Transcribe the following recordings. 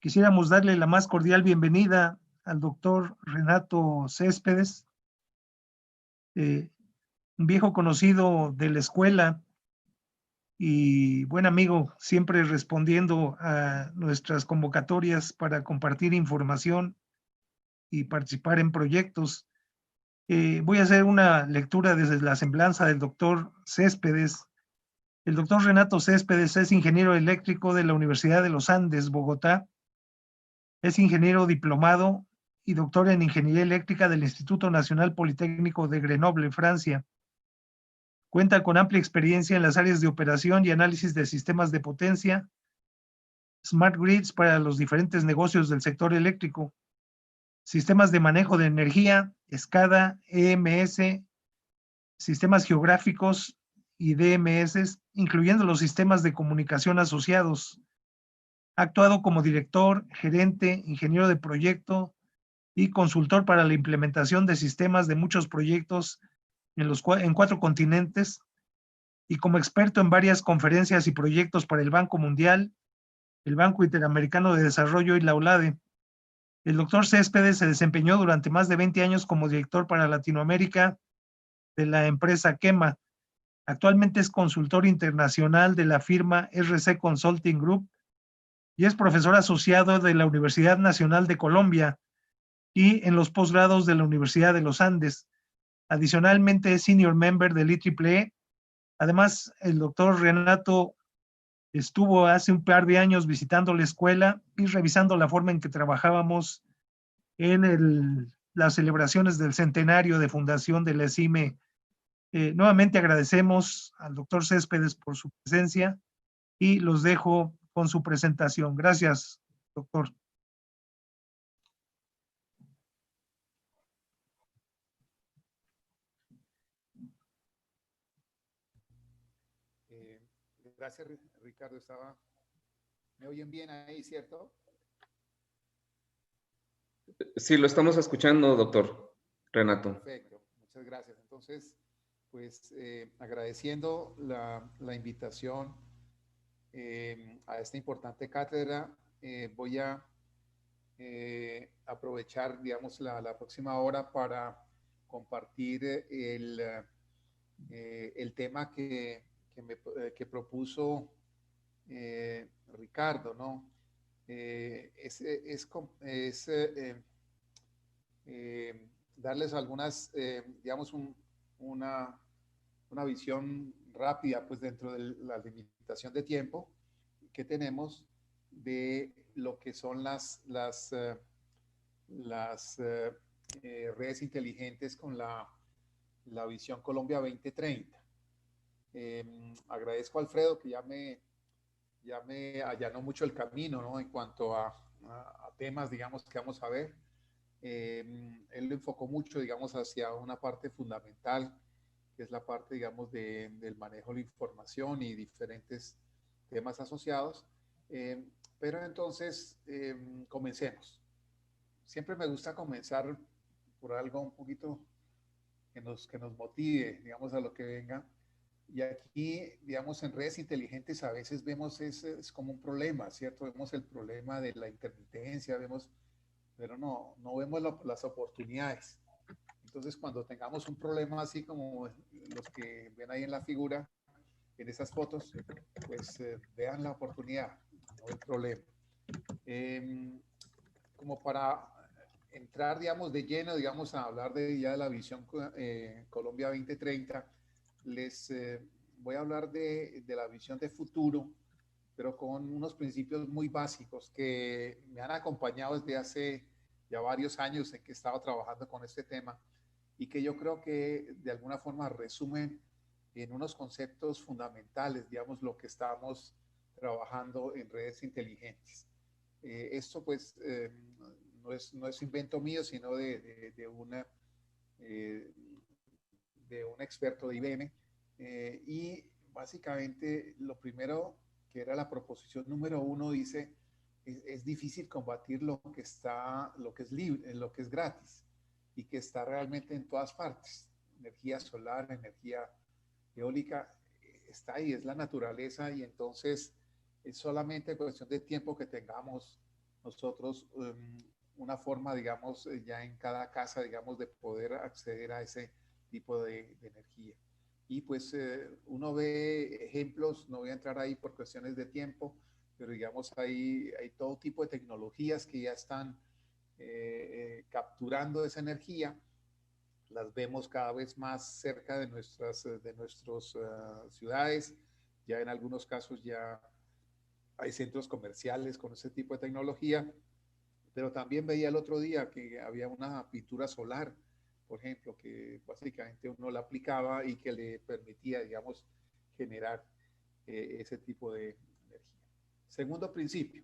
Quisiéramos darle la más cordial bienvenida al doctor Renato Céspedes, un viejo conocido de la escuela y buen amigo, siempre respondiendo a nuestras convocatorias para compartir información y participar en proyectos. Voy a hacer una lectura desde la semblanza del doctor Céspedes. El doctor Renato Céspedes es ingeniero eléctrico de la Universidad de los Andes, Bogotá. Es ingeniero diplomado y doctor en Ingeniería Eléctrica del Instituto Nacional Politécnico de Grenoble, Francia. Cuenta con amplia experiencia en las áreas de operación y análisis de sistemas de potencia, smart grids para los diferentes negocios del sector eléctrico, sistemas de manejo de energía, SCADA, EMS, sistemas geográficos y DMS, incluyendo los sistemas de comunicación asociados. Ha actuado como director, gerente, ingeniero de proyecto y consultor para la implementación de sistemas de muchos proyectos en 4 continentes y como experto en varias conferencias y proyectos para el Banco Mundial, el Banco Interamericano de Desarrollo y la OLADE. El doctor Céspedes se desempeñó durante más de 20 años como director para Latinoamérica de la empresa Quema. Actualmente es consultor internacional de la firma RC Consulting Group y es profesor asociado de la Universidad Nacional de Colombia y en los posgrados de la Universidad de los Andes. Adicionalmente es senior member del IEEE. Además, el doctor Renato estuvo hace un par de años visitando la escuela y revisando la forma en que trabajábamos en las celebraciones del centenario de fundación de la ESIME. Nuevamente agradecemos al doctor Céspedes por su presencia y los dejo con su presentación. Gracias, doctor. Gracias, Ricardo. ¿Me oyen bien ahí, cierto? Sí, lo estamos escuchando, doctor Renato. Perfecto, muchas gracias. Entonces, pues agradeciendo la invitación a esta importante cátedra, voy a aprovechar, digamos, la próxima hora para compartir el tema que propuso Ricardo, ¿no? Darles algunas, digamos, una visión rápida, pues dentro de la limitación de tiempo que tenemos de lo que son las redes inteligentes con la visión Colombia 2030. Agradezco a Alfredo que ya me allanó mucho el camino, ¿no? En cuanto a temas, digamos, que vamos a ver. Él lo enfocó mucho, digamos, hacia una parte fundamental, que es la parte, digamos, del manejo de la información y diferentes temas asociados. Pero entonces, comencemos. Siempre me gusta comenzar por algo un poquito que nos motive, digamos, a lo que venga. Y aquí, digamos, en redes inteligentes a veces vemos es como un problema, ¿cierto? Vemos el problema de la intermitencia, pero no vemos las oportunidades. Entonces, cuando tengamos un problema así como los que ven ahí en la figura, en esas fotos, pues vean la oportunidad, no el problema. Como para entrar, digamos, de lleno, digamos, a hablar ya de la visión Colombia 2030, les voy a hablar de la visión de futuro, pero con unos principios muy básicos que me han acompañado desde hace ya varios años en que he estado trabajando con este tema y que yo creo que de alguna forma resumen en unos conceptos fundamentales, digamos, lo que estamos trabajando en redes inteligentes. Esto pues no es invento mío, sino de un experto de IBM. Y básicamente lo primero, que era la proposición número 1, dice, es difícil combatir lo que es libre, lo que es gratis y que está realmente en todas partes. Energía solar, energía eólica, está ahí, es la naturaleza, y entonces es solamente cuestión de tiempo que tengamos nosotros una forma, digamos, ya en cada casa, digamos, de poder acceder a ese tipo de energía. Y pues uno ve ejemplos, no voy a entrar ahí por cuestiones de tiempo, pero digamos hay todo tipo de tecnologías que ya están capturando esa energía. Las vemos cada vez más cerca de nuestras ciudades. Ya en algunos casos ya hay centros comerciales con ese tipo de tecnología, pero también veía el otro día que había una pintura solar, por ejemplo, que básicamente uno la aplicaba y que le permitía, digamos, generar ese tipo de energía. Segundo principio.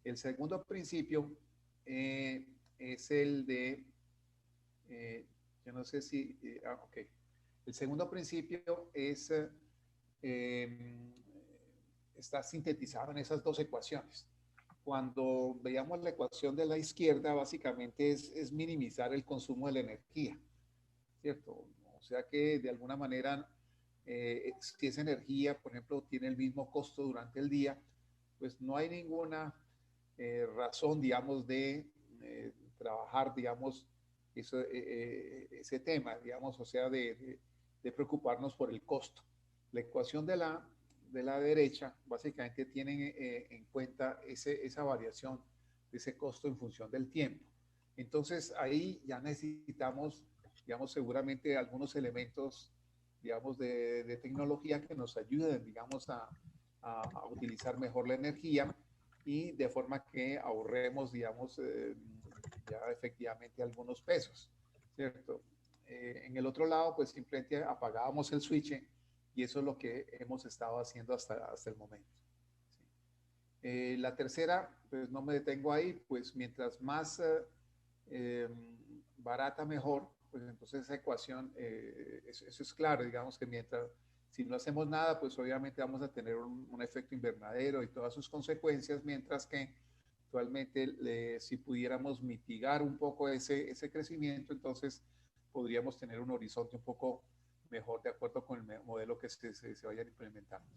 El segundo principio es el de, yo no sé si, ok. El segundo principio es, está sintetizado en esas dos ecuaciones. Cuando veíamos la ecuación de la izquierda, básicamente es minimizar el consumo de la energía, ¿cierto? O sea que de alguna manera, si esa energía, por ejemplo, tiene el mismo costo durante el día, pues no hay ninguna razón, digamos, de trabajar, digamos, ese tema, digamos, o sea, de preocuparnos por el costo. La ecuación de la derecha básicamente tiene en cuenta esa variación de ese costo en función del tiempo. Entonces ahí ya necesitamos, digamos, seguramente algunos elementos, digamos, de tecnología que nos ayuden, digamos, a utilizar mejor la energía y de forma que ahorremos, digamos, ya efectivamente algunos pesos, ¿cierto? En el otro lado, pues simplemente apagábamos el switch y eso es lo que hemos estado haciendo hasta el momento. ¿Sí? La tercera, pues no me detengo ahí, pues mientras más barata mejor, pues entonces esa ecuación, eso es claro, digamos que mientras, si no hacemos nada, pues obviamente vamos a tener un efecto invernadero y todas sus consecuencias, mientras que actualmente si pudiéramos mitigar un poco ese crecimiento, entonces podríamos tener un horizonte un poco mejor de acuerdo con el modelo que se vayan implementando.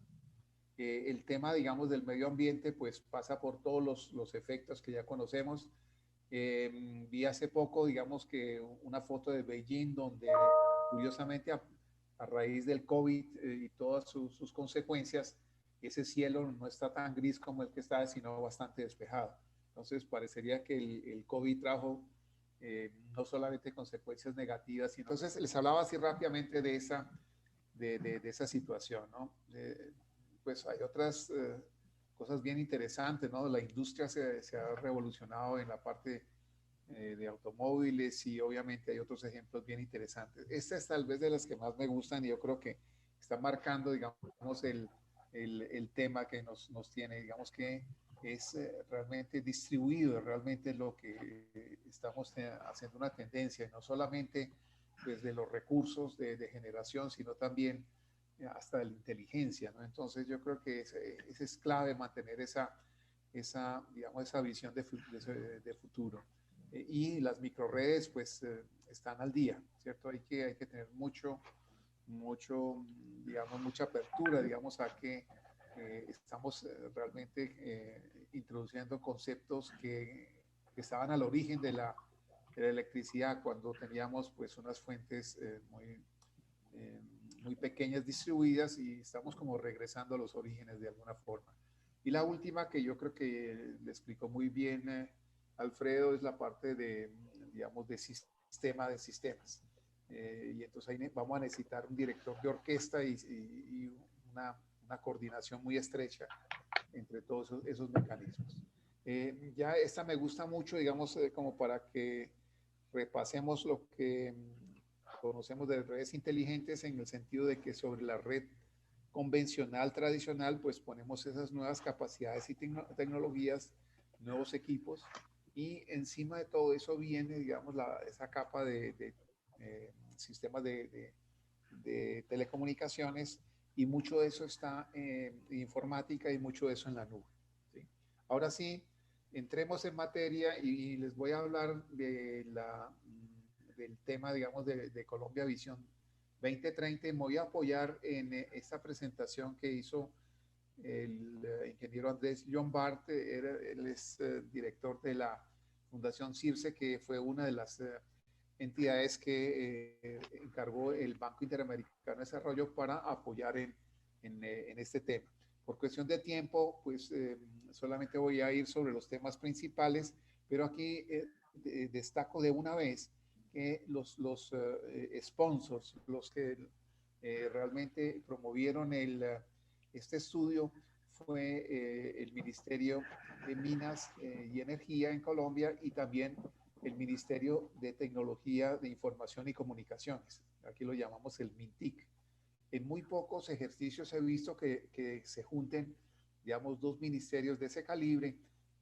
El tema, digamos, del medio ambiente, pues pasa por todos los efectos que ya conocemos. Vi hace poco, digamos que una foto de Beijing donde curiosamente a raíz del COVID y todas sus consecuencias, ese cielo no está tan gris como el que está, sino bastante despejado. Entonces parecería que el COVID trajo no solamente consecuencias negativas, sino... Entonces les hablaba así rápidamente de esa situación, ¿no? Pues hay otras cosas bien interesantes, ¿no? La industria se ha revolucionado en la parte de automóviles y obviamente hay otros ejemplos bien interesantes. Esta es tal vez de las que más me gustan y yo creo que está marcando, digamos, el tema que nos tiene, digamos que es realmente distribuido, realmente lo que estamos haciendo una tendencia, no solamente pues, de los recursos de generación, sino también hasta de la inteligencia, ¿no? Entonces yo creo que ese es clave mantener digamos, esa visión de futuro. Y las microredes pues están al día, ¿cierto? Hay que tener digamos, mucha apertura, digamos, a que estamos realmente introduciendo conceptos que estaban al origen de la electricidad cuando teníamos pues unas fuentes muy pequeñas distribuidas y estamos como regresando a los orígenes de alguna forma. Y la última que yo creo que le explicó muy bien Alfredo es la parte digamos, de sistema de sistemas. Y entonces ahí vamos a necesitar un director de orquesta y una coordinación muy estrecha entre todos esos mecanismos. Ya esta me gusta mucho, digamos, como para que repasemos lo que conocemos de redes inteligentes en el sentido de que sobre la red convencional, tradicional, pues ponemos esas nuevas capacidades y tecnologías, nuevos equipos, y encima de todo eso viene, digamos, esa capa de sistemas de telecomunicaciones, y mucho de eso está en informática y mucho de eso en la nube. ¿Sí? Ahora sí, entremos en materia y les voy a hablar del tema, digamos, de Colombia Visión 2030. Me voy a apoyar en esta presentación que hizo el ingeniero Andrés Llombart, él es director de la Fundación CIRSE, que fue una de las entidades que encargó el Banco Interamericano de Desarrollo para apoyar en este tema. Por cuestión de tiempo, pues solamente voy a ir sobre los temas principales, pero aquí destaco de una vez que los sponsors, los que realmente promovieron este estudio, fue el Ministerio de Minas y Energía en Colombia y también el Ministerio de Tecnología de Información y Comunicaciones. Aquí lo llamamos el MINTIC. En muy pocos ejercicios he visto que se junten, digamos, dos ministerios de ese calibre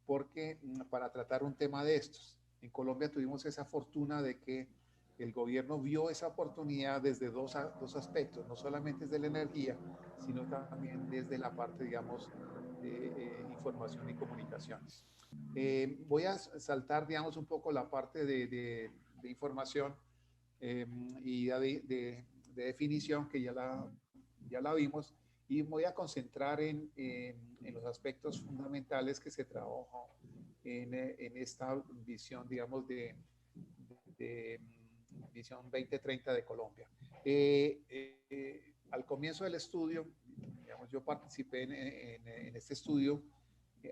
porque para tratar un tema de estos. En Colombia tuvimos esa fortuna de que el gobierno vio esa oportunidad desde dos aspectos, no solamente desde la energía, sino también desde la parte, digamos, de información y comunicaciones. Voy a saltar, digamos, un poco la parte de información y de definición, que ya la vimos, y voy a concentrar en los aspectos fundamentales que se trabajó en esta visión, digamos, de visión 2030 de Colombia. Al comienzo del estudio, digamos, yo participé en este estudio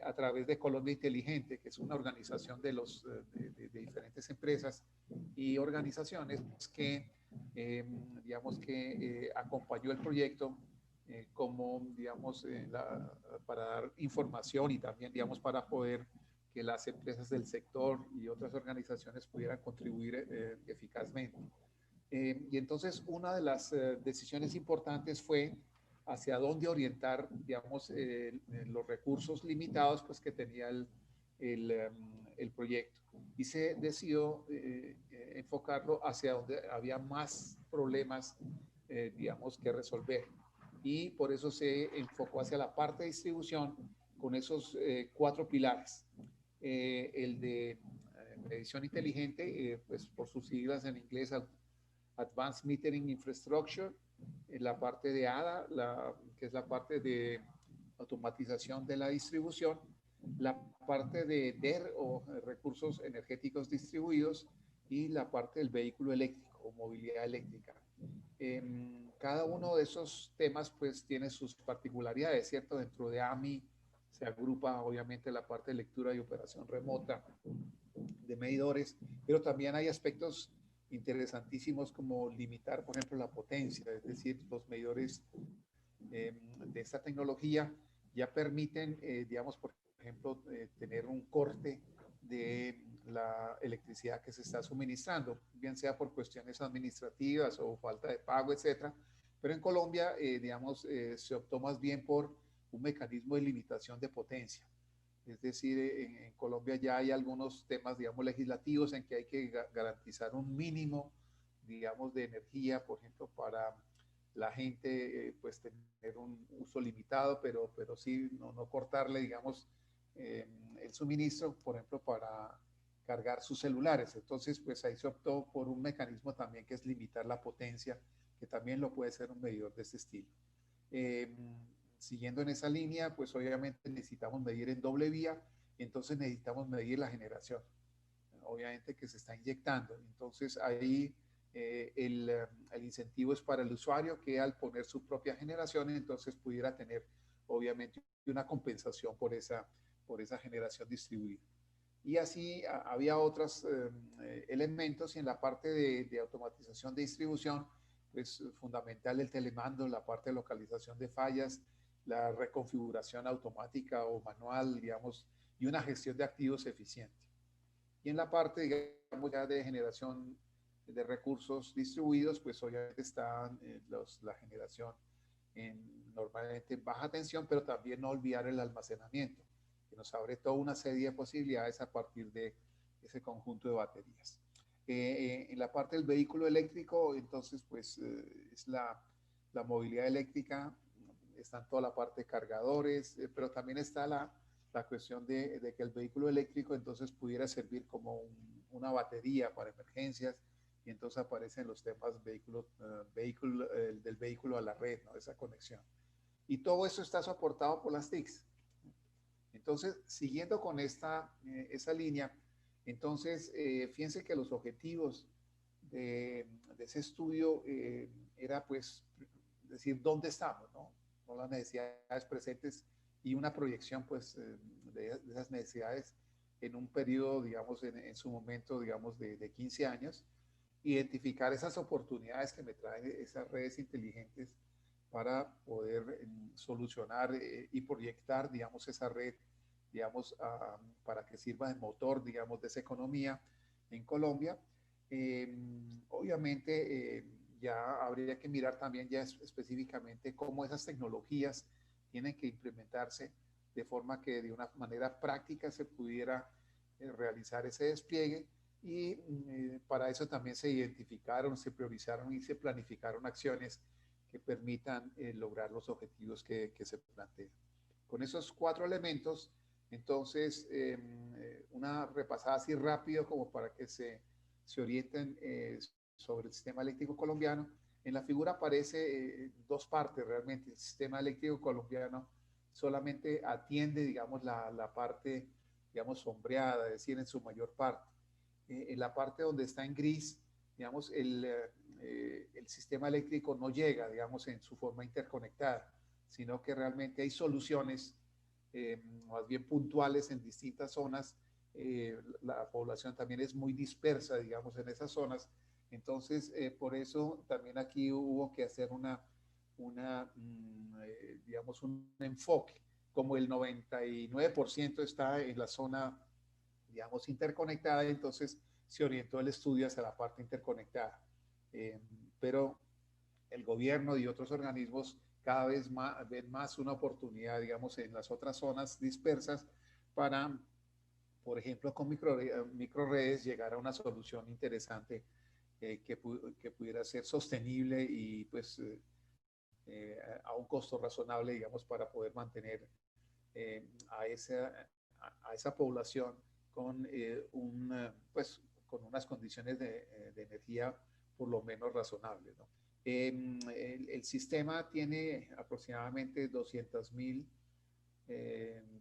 a través de Colombia Inteligente, que es una organización de diferentes empresas y organizaciones que, digamos, que acompañó el proyecto como, digamos, para dar información y también, digamos, para poder que las empresas del sector y otras organizaciones pudieran contribuir eficazmente. Y entonces una de las decisiones importantes fue hacia dónde orientar, digamos, los recursos limitados pues, que tenía el proyecto. Y se decidió enfocarlo hacia donde había más problemas, digamos, que resolver. Y por eso se enfocó hacia la parte de distribución con esos 4 pilares. El de medición inteligente, pues por sus siglas en inglés, Advanced Metering Infrastructure, la parte de ADA, que es la parte de automatización de la distribución, la parte de DER o recursos energéticos distribuidos y la parte del vehículo eléctrico o movilidad eléctrica. Cada uno de esos temas pues tiene sus particularidades, ¿cierto? Dentro de AMI se agrupa obviamente la parte de lectura y operación remota de medidores, pero también hay aspectos interesantísimos como limitar, por ejemplo, la potencia, es decir, los medidores de esta tecnología ya permiten, digamos, por ejemplo, tener un corte de la electricidad que se está suministrando, bien sea por cuestiones administrativas o falta de pago, etcétera. Pero en Colombia, digamos, se optó más bien por un mecanismo de limitación de potencia. Es decir, en Colombia ya hay algunos temas, digamos, legislativos en que hay que garantizar un mínimo, digamos, de energía, por ejemplo, para la gente, pues tener un uso limitado, pero sí no cortarle, digamos, el suministro, por ejemplo, para cargar sus celulares. Entonces, pues ahí se optó por un mecanismo también que es limitar la potencia, que también lo puede ser un medidor de este estilo. Siguiendo en esa línea, pues obviamente necesitamos medir en doble vía, entonces necesitamos medir la generación, obviamente que se está inyectando. Entonces ahí el incentivo es para el usuario que al poner su propia generación, entonces pudiera tener obviamente una compensación por esa generación distribuida. Y así había otros elementos y en la parte de automatización de distribución, pues fundamental el telemando, la parte de localización de fallas, la reconfiguración automática o manual, digamos, y una gestión de activos eficiente. Y en la parte, digamos, ya de generación de recursos distribuidos, pues obviamente está la generación normalmente en baja tensión, pero también no olvidar el almacenamiento, que nos abre toda una serie de posibilidades a partir de ese conjunto de baterías. En la parte del vehículo eléctrico, entonces, pues es la movilidad eléctrica, está en toda la parte de cargadores, pero también está la cuestión de que el vehículo eléctrico entonces pudiera servir como una batería para emergencias y entonces aparecen los temas del vehículo a la red, ¿no? Esa conexión. Y todo eso está soportado por las TICs. Entonces, siguiendo con esa línea, entonces, fíjense que los objetivos de ese estudio era, pues, decir dónde estamos, ¿no? Con las necesidades presentes y una proyección, pues, de esas necesidades en un periodo, digamos, en su momento, digamos, de 15 años, identificar esas oportunidades que me traen esas redes inteligentes para poder solucionar y proyectar, digamos, esa red, digamos, para que sirva de motor, digamos, de esa economía en Colombia. Obviamente, ya habría que mirar también ya específicamente cómo esas tecnologías tienen que implementarse de forma que de una manera práctica se pudiera realizar ese despliegue y para eso también se identificaron, se priorizaron y se planificaron acciones que permitan lograr los objetivos que se plantean. Con esos 4 elementos, entonces, una repasada así rápido como para que se orienten sobre el sistema eléctrico colombiano. En la figura aparece 2 partes realmente. El sistema eléctrico colombiano solamente atiende, digamos, la parte, digamos, sombreada, es decir, en su mayor parte. En la parte donde está en gris, digamos, el sistema eléctrico no llega, digamos, en su forma interconectada, sino que realmente hay soluciones más bien puntuales en distintas zonas. La población también es muy dispersa, digamos, en esas zonas. Entonces, por eso también aquí hubo que hacer digamos, un enfoque. Como el 99% está en la zona, digamos, interconectada, entonces se orientó el estudio hacia la parte interconectada. Pero el gobierno y otros organismos cada vez más ven más una oportunidad, digamos, en las otras zonas dispersas para, por ejemplo, con microredes llegar a una solución interesante que pudiera ser sostenible y pues a un costo razonable, digamos, para poder mantener a esa población con, pues, con unas condiciones de energía por lo menos razonables, ¿no? El sistema tiene aproximadamente 200.000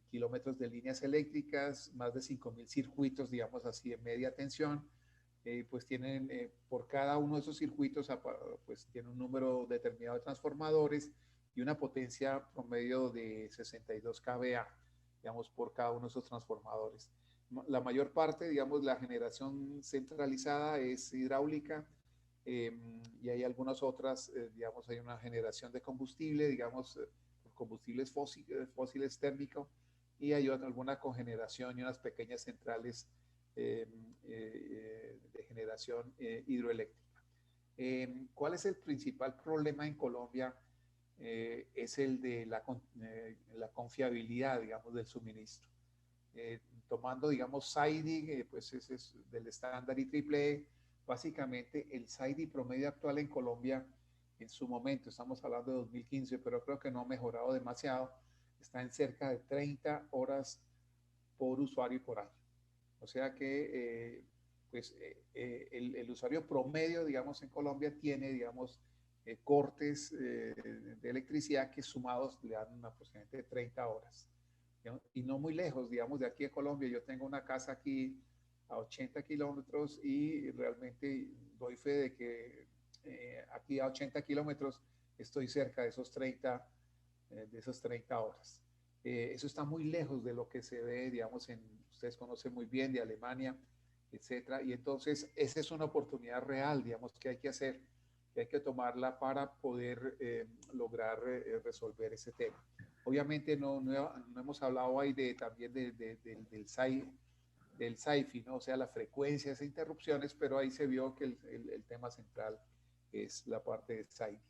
kilómetros de líneas eléctricas, más de 5.000 circuitos, digamos así, de media tensión. Pues tienen por cada uno de esos circuitos, pues tiene un número determinado de transformadores y una potencia promedio de 62 kVA, digamos, por cada uno de esos transformadores. La mayor parte, digamos, la generación centralizada es hidráulica, y hay algunas otras, digamos, hay una generación de combustible, digamos, combustibles fósiles térmicos, y hay alguna cogeneración y unas pequeñas centrales de generación hidroeléctrica. ¿Cuál es el principal problema en Colombia? Es el de la confiabilidad, digamos, del suministro. Tomando, digamos, SAIDI, pues ese es del estándar IEEE. Básicamente, el SAIDI promedio actual en Colombia, en su momento, estamos hablando de 2015, pero creo que no ha mejorado demasiado, está en cerca de 30 horas por usuario y por año. O sea que, pues, el usuario promedio, digamos, en Colombia tiene, digamos, cortes de electricidad que sumados le dan aproximadamente 30 horas. ¿No? Y no muy lejos, digamos, de aquí a Colombia. Yo tengo una casa aquí a 80 kilómetros y realmente doy fe de que aquí a 80 kilómetros estoy cerca de esos 30 horas. Eso está muy lejos de lo que se ve, digamos, ustedes conocen muy bien de Alemania, etcétera. Y entonces esa es una oportunidad real, digamos, que hay que hacer, que hay que tomarla para poder lograr resolver ese tema. Obviamente no hemos hablado ahí también del SAIFI, ¿no? O sea, la frecuencia de esas interrupciones, pero ahí se vio que el tema central es la parte de SAIFI.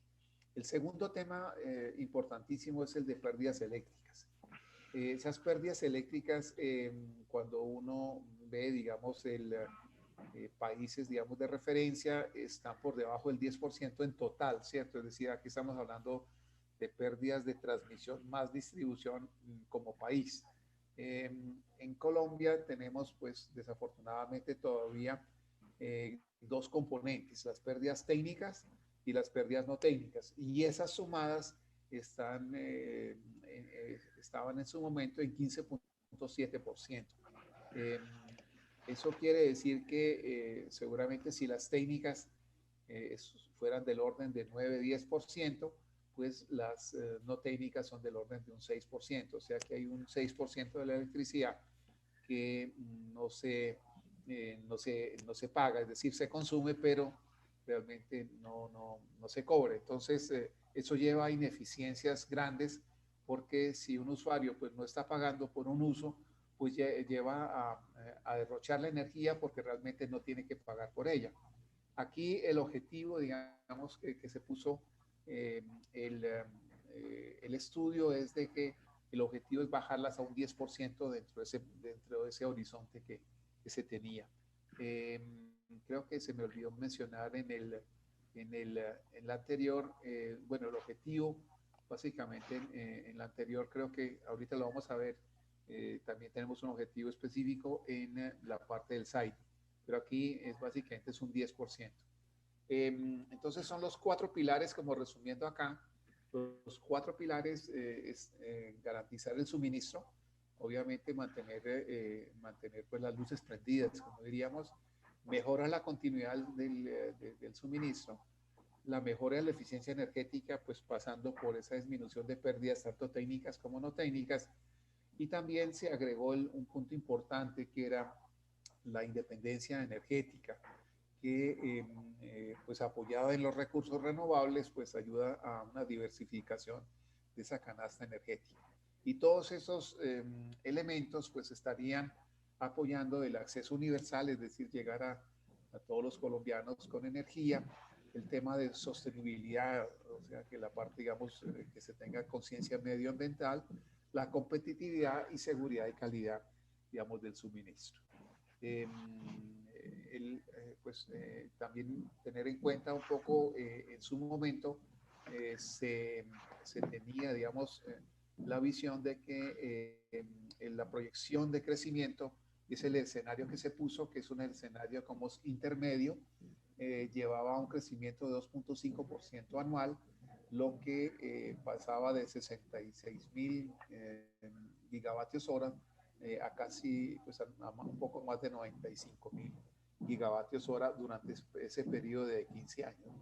El segundo tema importantísimo es el de pérdidas eléctricas. Esas pérdidas eléctricas, cuando uno ve, digamos, países, digamos, de referencia, están por debajo del 10% en total, ¿cierto? Es decir, aquí estamos hablando de pérdidas de transmisión más distribución como país. En Colombia tenemos, pues, desafortunadamente todavía 2 componentes, las pérdidas técnicas y las pérdidas no técnicas. Y esas sumadas estaban en su momento en 15.7%. Eh, Eso quiere decir que seguramente si las técnicas fueran del orden de 9-10%, pues las no técnicas son del orden de un 6%, o sea que hay un 6% de la electricidad que no se paga, es decir, se consume, pero realmente no se cobra. Entonces, eso lleva a ineficiencias grandes porque si un usuario pues, no está pagando por un uso, pues lleva a derrochar la energía porque realmente no tiene que pagar por ella. Aquí el objetivo, digamos, que se puso eh, el, el estudio es de que el objetivo es bajarlas a un 10% dentro de ese horizonte que se tenía. Eh, Creo que se me olvidó mencionar en la anterior, bueno, el objetivo, básicamente en la anterior, creo que ahorita lo vamos a ver, también tenemos un objetivo específico en la parte del site, pero aquí básicamente es un 10%. Entonces son los 4 pilares, como resumiendo acá, los 4 pilares es garantizar el suministro, obviamente mantener pues las luces prendidas, como diríamos, mejorar la continuidad del suministro, la mejora de la eficiencia energética, pues pasando por esa disminución de pérdidas, tanto técnicas como no técnicas, y también se agregó un punto importante que era la independencia energética, que pues apoyada en los recursos renovables, pues ayuda a una diversificación de esa canasta energética. Y todos esos elementos pues estarían apoyando el acceso universal, es decir, llegar a todos los colombianos con energía, el tema de sostenibilidad, o sea, que la parte, digamos, que se tenga conciencia medioambiental, la competitividad y seguridad y calidad, digamos, del suministro. También tener en cuenta un poco en su momento se tenía, digamos, la visión de que en la proyección de crecimiento es el escenario que se puso, que es un escenario como intermedio, llevaba un crecimiento de 2.5% anual, lo que pasaba de 66.000 gigavatios hora a casi pues, a un poco más de 95.000 gigavatios hora durante ese periodo de 15 años.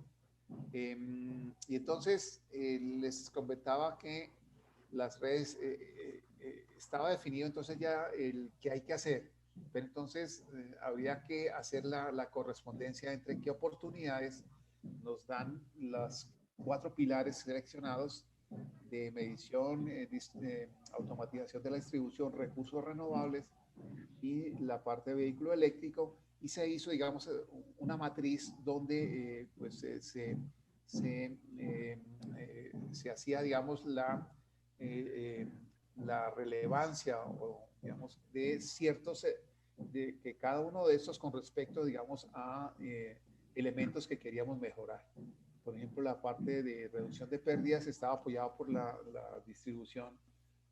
Y entonces les comentaba que las redes estaba definido entonces ya el que hay que hacer, pero entonces habría que hacer la correspondencia entre qué oportunidades nos dan las 4 pilares seleccionados de medición, automatización de la distribución, recursos renovables y la parte de vehículo eléctrico, y se hizo, digamos, una matriz donde se hacía, digamos, la relevancia, o, digamos, de ciertos, de que cada uno de estos con respecto, digamos, a elementos que queríamos mejorar. Por ejemplo, la parte de reducción de pérdidas estaba apoyada por la distribución,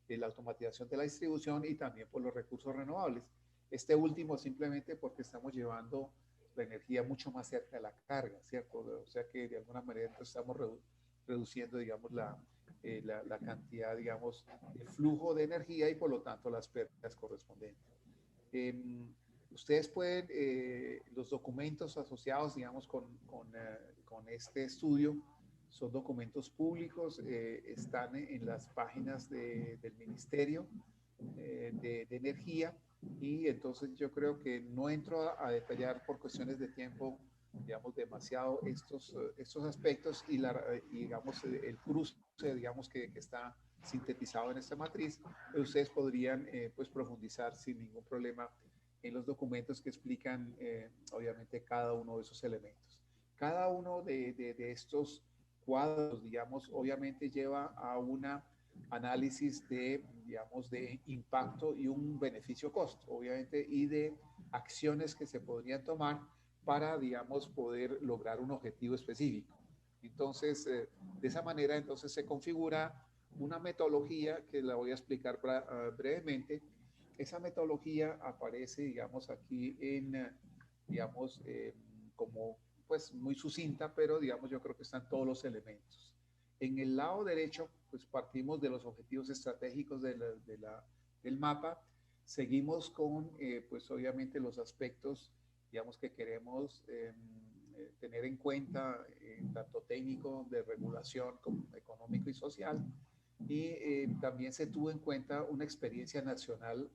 la automatización de la distribución y también por los recursos renovables. Este último simplemente porque estamos llevando la energía mucho más cerca de la carga, ¿cierto? O sea que de alguna manera entonces estamos reduciendo, digamos, la cantidad, digamos, de flujo de energía y por lo tanto las pérdidas correspondientes. Ustedes pueden, los documentos asociados, digamos, con este estudio, son documentos públicos, están en las páginas del Ministerio de Energía, y entonces yo creo que no entro a detallar por cuestiones de tiempo, digamos, demasiado estos aspectos y digamos, el cruce, digamos, que está sintetizado en esta matriz, pero ustedes podrían pues profundizar sin ningún problema en los documentos que explican obviamente cada uno de esos elementos. Cada uno de estos cuadros, digamos, obviamente lleva a una análisis de, digamos, de impacto y un beneficio-costo, obviamente, y de acciones que se podrían tomar para, digamos, poder lograr un objetivo específico. Entonces, de esa manera, entonces se configura una metodología que la voy a explicar brevemente. Esa metodología aparece, digamos, aquí digamos, como, pues, muy sucinta, pero, digamos, yo creo que están todos los elementos. En el lado derecho, pues partimos de los objetivos estratégicos del mapa. Seguimos con, pues obviamente los aspectos, digamos, que queremos tener en cuenta, tanto técnico, de regulación, como económico y social. Y también se tuvo en cuenta una experiencia nacional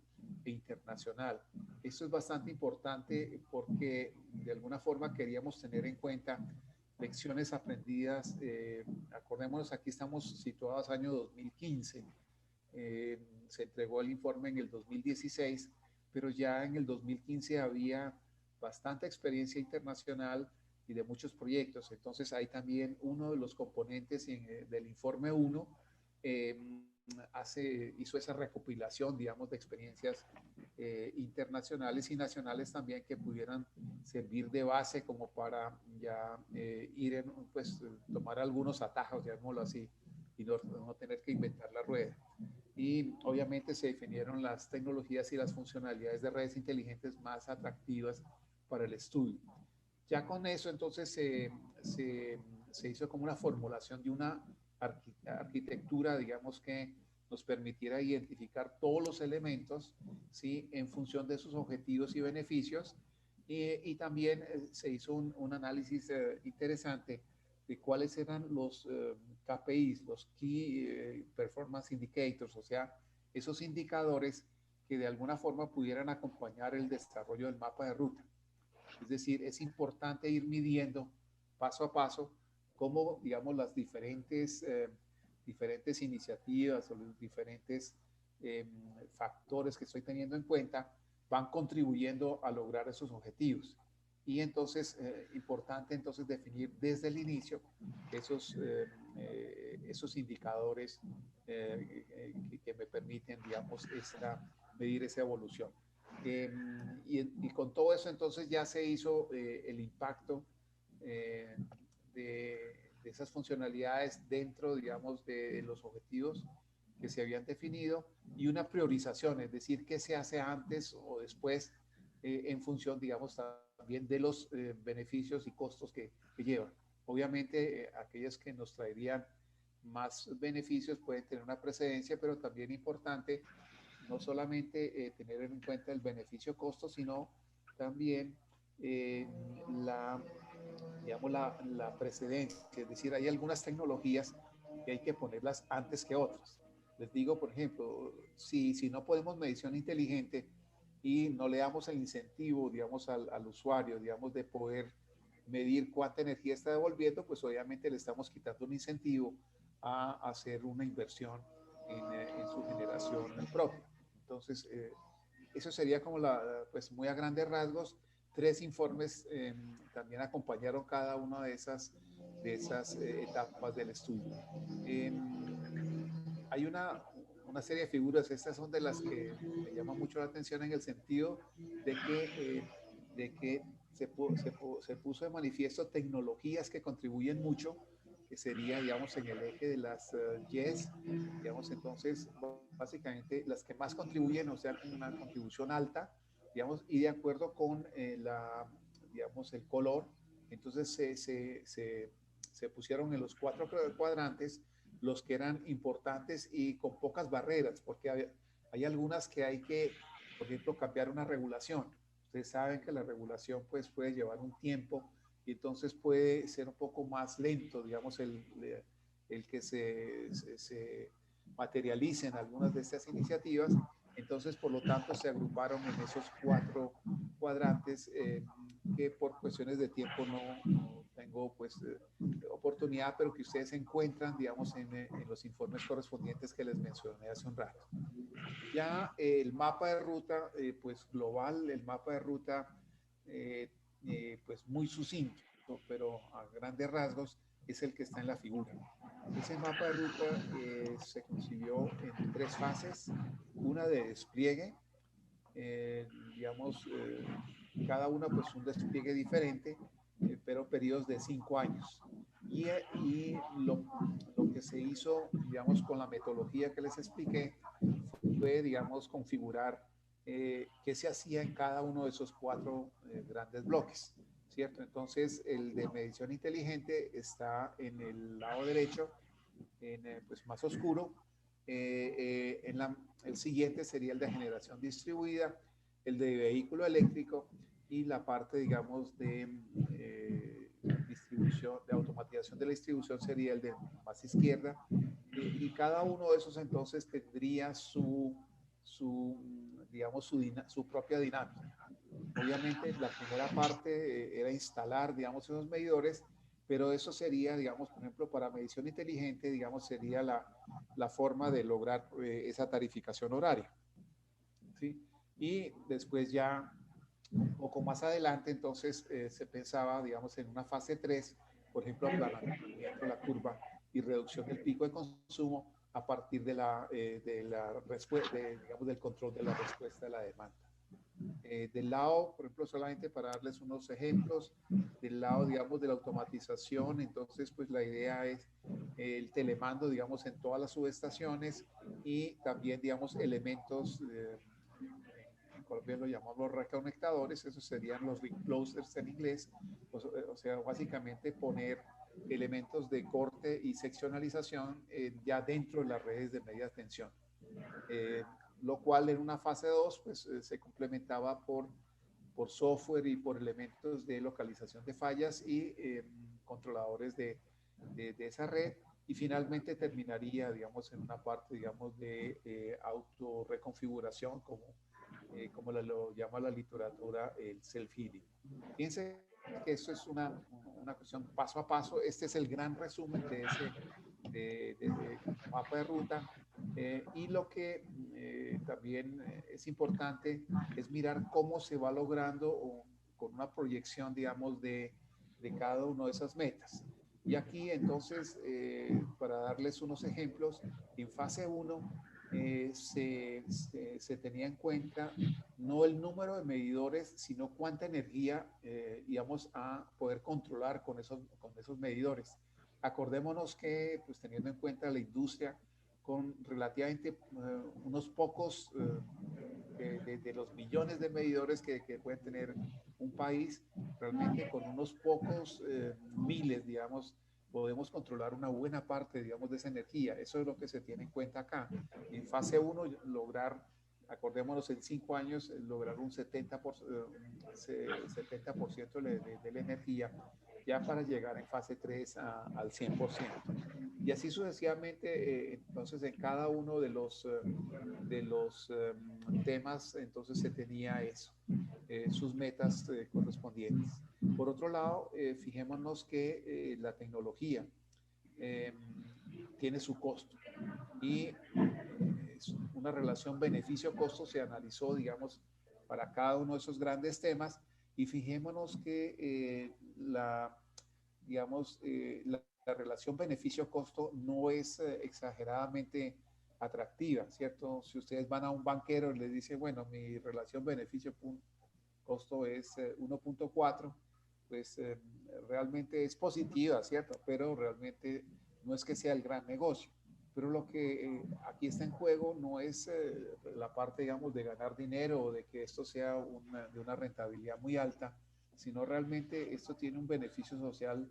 e internacional. Esto es bastante importante porque de alguna forma queríamos tener en cuenta lecciones aprendidas. Acordémonos, aquí estamos situados año 2015. Se entregó el informe en el 2016, pero ya en el 2015 había bastante experiencia internacional y de muchos proyectos. Entonces, ahí también uno de los componentes del informe 1 hizo esa recopilación, digamos, de experiencias internacionales y nacionales también que pudieran servir de base como para ya pues, tomar algunos atajos, digámoslo así, y no tener que inventar la rueda. Y obviamente se definieron las tecnologías y las funcionalidades de redes inteligentes más atractivas para el estudio. Ya con eso entonces se hizo como una formulación de una arquitectura, digamos, que nos permitiera identificar todos los elementos, ¿sí?, en función de sus objetivos y beneficios. Y también se hizo un análisis interesante de cuáles eran los KPIs, los Key Performance Indicators, o sea, esos indicadores que de alguna forma pudieran acompañar el desarrollo del mapa de ruta. Es decir, es importante ir midiendo paso a paso cómo, digamos, las diferentes iniciativas o los diferentes factores que estoy teniendo en cuenta van contribuyendo a lograr esos objetivos. Y entonces, importante entonces definir desde el inicio esos indicadores que me permiten, digamos, medir esa evolución. Y con todo eso entonces ya se hizo el impacto de esas funcionalidades dentro, digamos, de los objetivos que se habían definido y una priorización, es decir, qué se hace antes o después en función, digamos, también de los beneficios y costos que llevan. Obviamente, aquellas que nos traerían más beneficios pueden tener una precedencia, pero también importante no solamente tener en cuenta el beneficio-costo, sino también digamos, la precedencia. Es decir, hay algunas tecnologías que hay que ponerlas antes que otras. Les digo, por ejemplo, si no podemos medición inteligente y no le damos el incentivo, digamos, al usuario, digamos, de poder medir cuánta energía está devolviendo, pues obviamente le estamos quitando un incentivo a hacer una inversión en su generación propia. Entonces, eso sería como pues muy a grandes rasgos. 3 informes también acompañaron cada una de esas etapas del estudio. Hay una serie de figuras, estas son de las que me llama mucho la atención en el sentido de que se puso de manifiesto tecnologías que contribuyen mucho, que sería, digamos, en el eje de las YES, digamos, entonces, básicamente las que más contribuyen, o sea, con una contribución alta, digamos, y de acuerdo con digamos, el color, entonces se pusieron en los 4 cuadrantes los que eran importantes y con pocas barreras, porque hay algunas que hay que, por ejemplo, cambiar una regulación. Ustedes saben que la regulación pues puede llevar un tiempo y entonces puede ser un poco más lento, digamos, el que se materialicen algunas de estas iniciativas. Entonces, por lo tanto, se agruparon en esos 4 cuadrantes que por cuestiones de tiempo no tengo pues oportunidad, pero que ustedes encuentran, digamos, en los informes correspondientes que les mencioné hace un rato. Ya el mapa de ruta, pues global, el mapa de ruta, pues muy sucinto, pero a grandes rasgos es el que está en la figura. Ese mapa de ruta se concibió en 3 fases, una de despliegue, digamos, cada una pues un despliegue diferente, pero periodos de 5 años. Y lo que se hizo, digamos, con la metodología que les expliqué, fue, digamos, configurar qué se hacía en cada uno de esos 4 grandes bloques, ¿cierto? Entonces, el de medición inteligente está en el lado derecho pues más oscuro. El siguiente sería el de generación distribuida, el de vehículo eléctrico y la parte, digamos, de distribución, de automatización de la distribución sería el de más izquierda. Y cada uno de esos entonces tendría digamos, su propia dinámica. Obviamente la primera parte era instalar, digamos, esos medidores, pero eso sería, digamos, por ejemplo, para medición inteligente, digamos, sería la forma de lograr esa tarificación horaria. ¿Sí? Y después ya un poco más adelante, entonces se pensaba, digamos, en una fase 3, por ejemplo, aplanamiento de la curva y reducción del pico de consumo a partir de digamos, del control de la respuesta de la demanda. Del lado, por ejemplo, solamente para darles unos ejemplos, del lado, digamos, de la automatización, entonces, pues la idea es el telemando, digamos, en todas las subestaciones y también, digamos, elementos, en Colombia lo llamamos reconectadores, esos serían los reclosers en inglés, o sea, básicamente poner elementos de corte y seccionalización ya dentro de las redes de media tensión. Lo cual en una fase 2 pues, se complementaba por software y por elementos de localización de fallas y controladores de esa red. Y finalmente terminaría, digamos, en una parte, digamos, de autorreconfiguración, como lo llama la literatura, el self-healing. Fíjense que esto es una cuestión paso a paso. Este es el gran resumen de ese mapa de ruta. Y lo que también es importante es mirar cómo se va logrando con una proyección, digamos, de cada una de esas metas. Y aquí entonces, para darles unos ejemplos, en fase 1 se tenía en cuenta no el número de medidores, sino cuánta energía íbamos a poder controlar con esos medidores. Acordémonos que, pues teniendo en cuenta la industria, con relativamente unos pocos de los millones de medidores que puede tener un país, realmente con unos pocos miles, digamos, podemos controlar una buena parte, digamos, de esa energía. Eso es lo que se tiene en cuenta acá. En fase 1, lograr, acordémonos, en 5 años, lograr un 70% de la energía, ya para llegar en fase 3 al 100%. Y así sucesivamente, entonces, en cada uno de los temas, entonces se tenía eso, sus metas correspondientes. Por otro lado, fijémonos que la tecnología tiene su costo y una relación beneficio-costo se analizó, digamos, para cada uno de esos grandes temas y fijémonos que digamos, la relación beneficio-costo no es exageradamente atractiva, ¿cierto? Si ustedes van a un banquero y le dicen, bueno, mi relación beneficio-costo es 1.4, pues realmente es positiva, ¿cierto? Pero realmente no es que sea el gran negocio. Pero lo que aquí está en juego no es la parte, digamos, de ganar dinero o de que esto sea de una rentabilidad muy alta, sino realmente esto tiene un beneficio social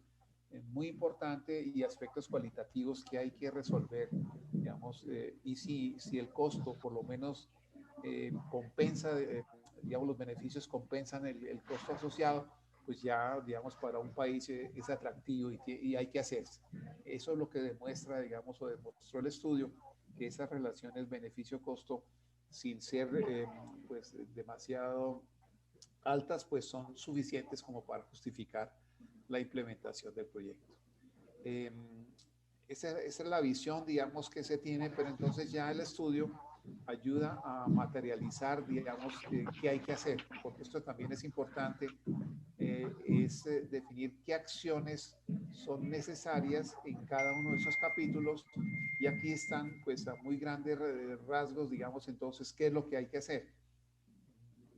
muy importante y aspectos cualitativos que hay que resolver, digamos, y si el costo por lo menos compensa, digamos, los beneficios compensan el costo asociado, pues ya, digamos, para un país es atractivo y hay que hacerse. Eso es lo que demuestra, digamos, o demostró el estudio, que esas relaciones beneficio-costo, sin ser pues demasiado altas, pues son suficientes como para justificar la implementación del proyecto. Esa es la visión, digamos, que se tiene, pero entonces ya el estudio ayuda a materializar, digamos, qué hay que hacer, porque esto también es importante, es definir qué acciones son necesarias en cada uno de esos capítulos, y aquí están, pues, a muy grandes rasgos, digamos, entonces, qué es lo que hay que hacer.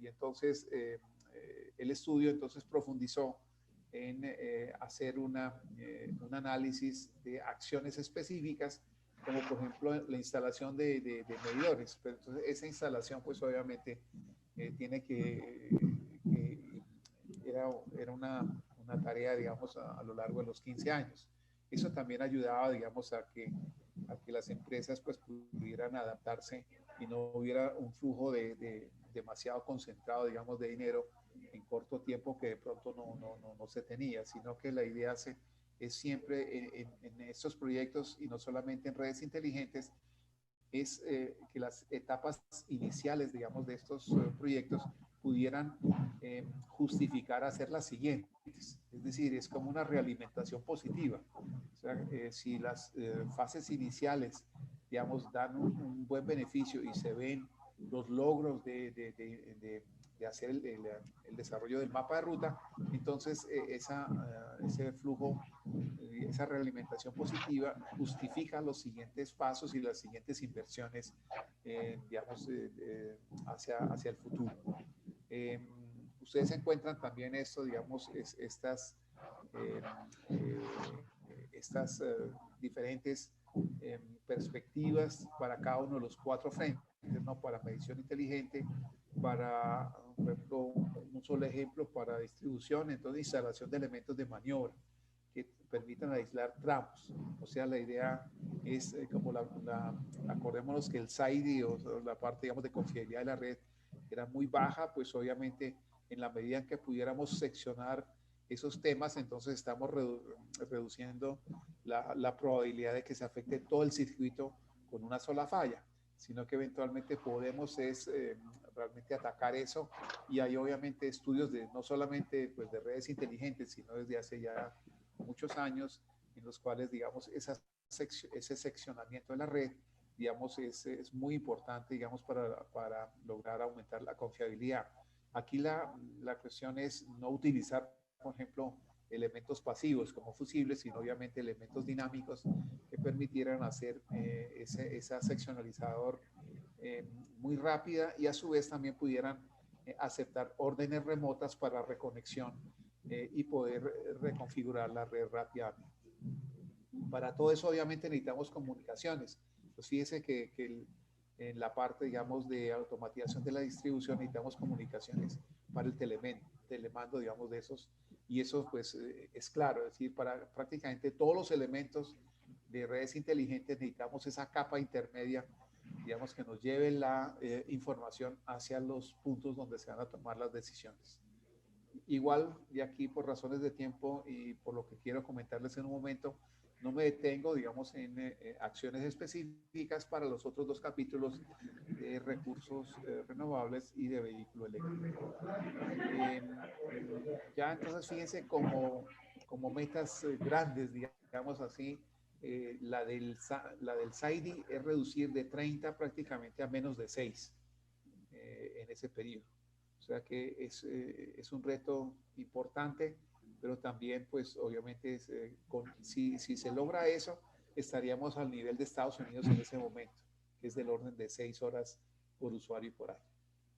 Y entonces, el estudio entonces profundizó en hacer un análisis de acciones específicas, como por ejemplo la instalación de medidores. Pero entonces esa instalación pues obviamente tiene era una tarea, digamos, a lo largo de los 15 años. Eso también ayudaba, digamos, a que a que las empresas pues pudieran adaptarse y no hubiera un flujo de demasiado concentrado, digamos, de dinero en corto tiempo que de pronto no se tenía, sino que la idea es siempre en estos proyectos y no solamente en redes inteligentes, es que las etapas iniciales, digamos, de estos proyectos pudieran justificar hacer las siguientes. Es decir, es como una realimentación positiva. O sea, si las fases iniciales, digamos, dan un buen beneficio y se ven los logros de hacer el desarrollo del mapa de ruta, entonces ese flujo, esa realimentación positiva justifica los siguientes pasos y las siguientes inversiones, digamos, hacia el futuro. Ustedes encuentran también esto, digamos, eh, estas diferentes perspectivas para cada uno de los 4 frentes, ¿no? Para medición inteligente, para, por ejemplo, un solo ejemplo para distribución, entonces instalación de elementos de maniobra que permitan aislar tramos. O sea, la idea es como acordémonos que el SAIDI o la parte, digamos, de confiabilidad de la red era muy baja, pues obviamente en la medida en que pudiéramos seccionar esos temas, entonces estamos reduciendo la probabilidad de que se afecte todo el circuito con una sola falla, sino que eventualmente podemos realmente atacar eso, y hay obviamente estudios no solamente pues, de redes inteligentes, sino desde hace ya muchos años, en los cuales, digamos, ese seccionamiento de la red, digamos, es muy importante, digamos, para lograr aumentar la confiabilidad. Aquí la cuestión es no utilizar, por ejemplo, elementos pasivos como fusibles, sino obviamente elementos dinámicos que permitieran hacer esa seccionalizador muy rápida, y a su vez también pudieran aceptar órdenes remotas para reconexión y poder reconfigurar la red rápidamente. Para todo eso obviamente necesitamos comunicaciones. Pues fíjese que en la parte, digamos, de automatización de la distribución necesitamos comunicaciones para el telemando, digamos, de esos. Y eso pues es claro, es decir, para prácticamente todos los elementos de redes inteligentes necesitamos esa capa intermedia, digamos, que nos lleve la información hacia los puntos donde se van a tomar las decisiones. Igual, de aquí por razones de tiempo y por lo que quiero comentarles en un momento, no me detengo, digamos, en acciones específicas para los otros 2 capítulos de recursos renovables y de vehículo eléctrico. Ya entonces, fíjense como metas grandes, digamos así, la del SAIDI es reducir de 30 prácticamente a menos de 6 en ese periodo. O sea que es un reto importante, pero también, pues, obviamente, si se logra eso, estaríamos al nivel de Estados Unidos en ese momento, que es del orden de 6 horas por usuario y por año.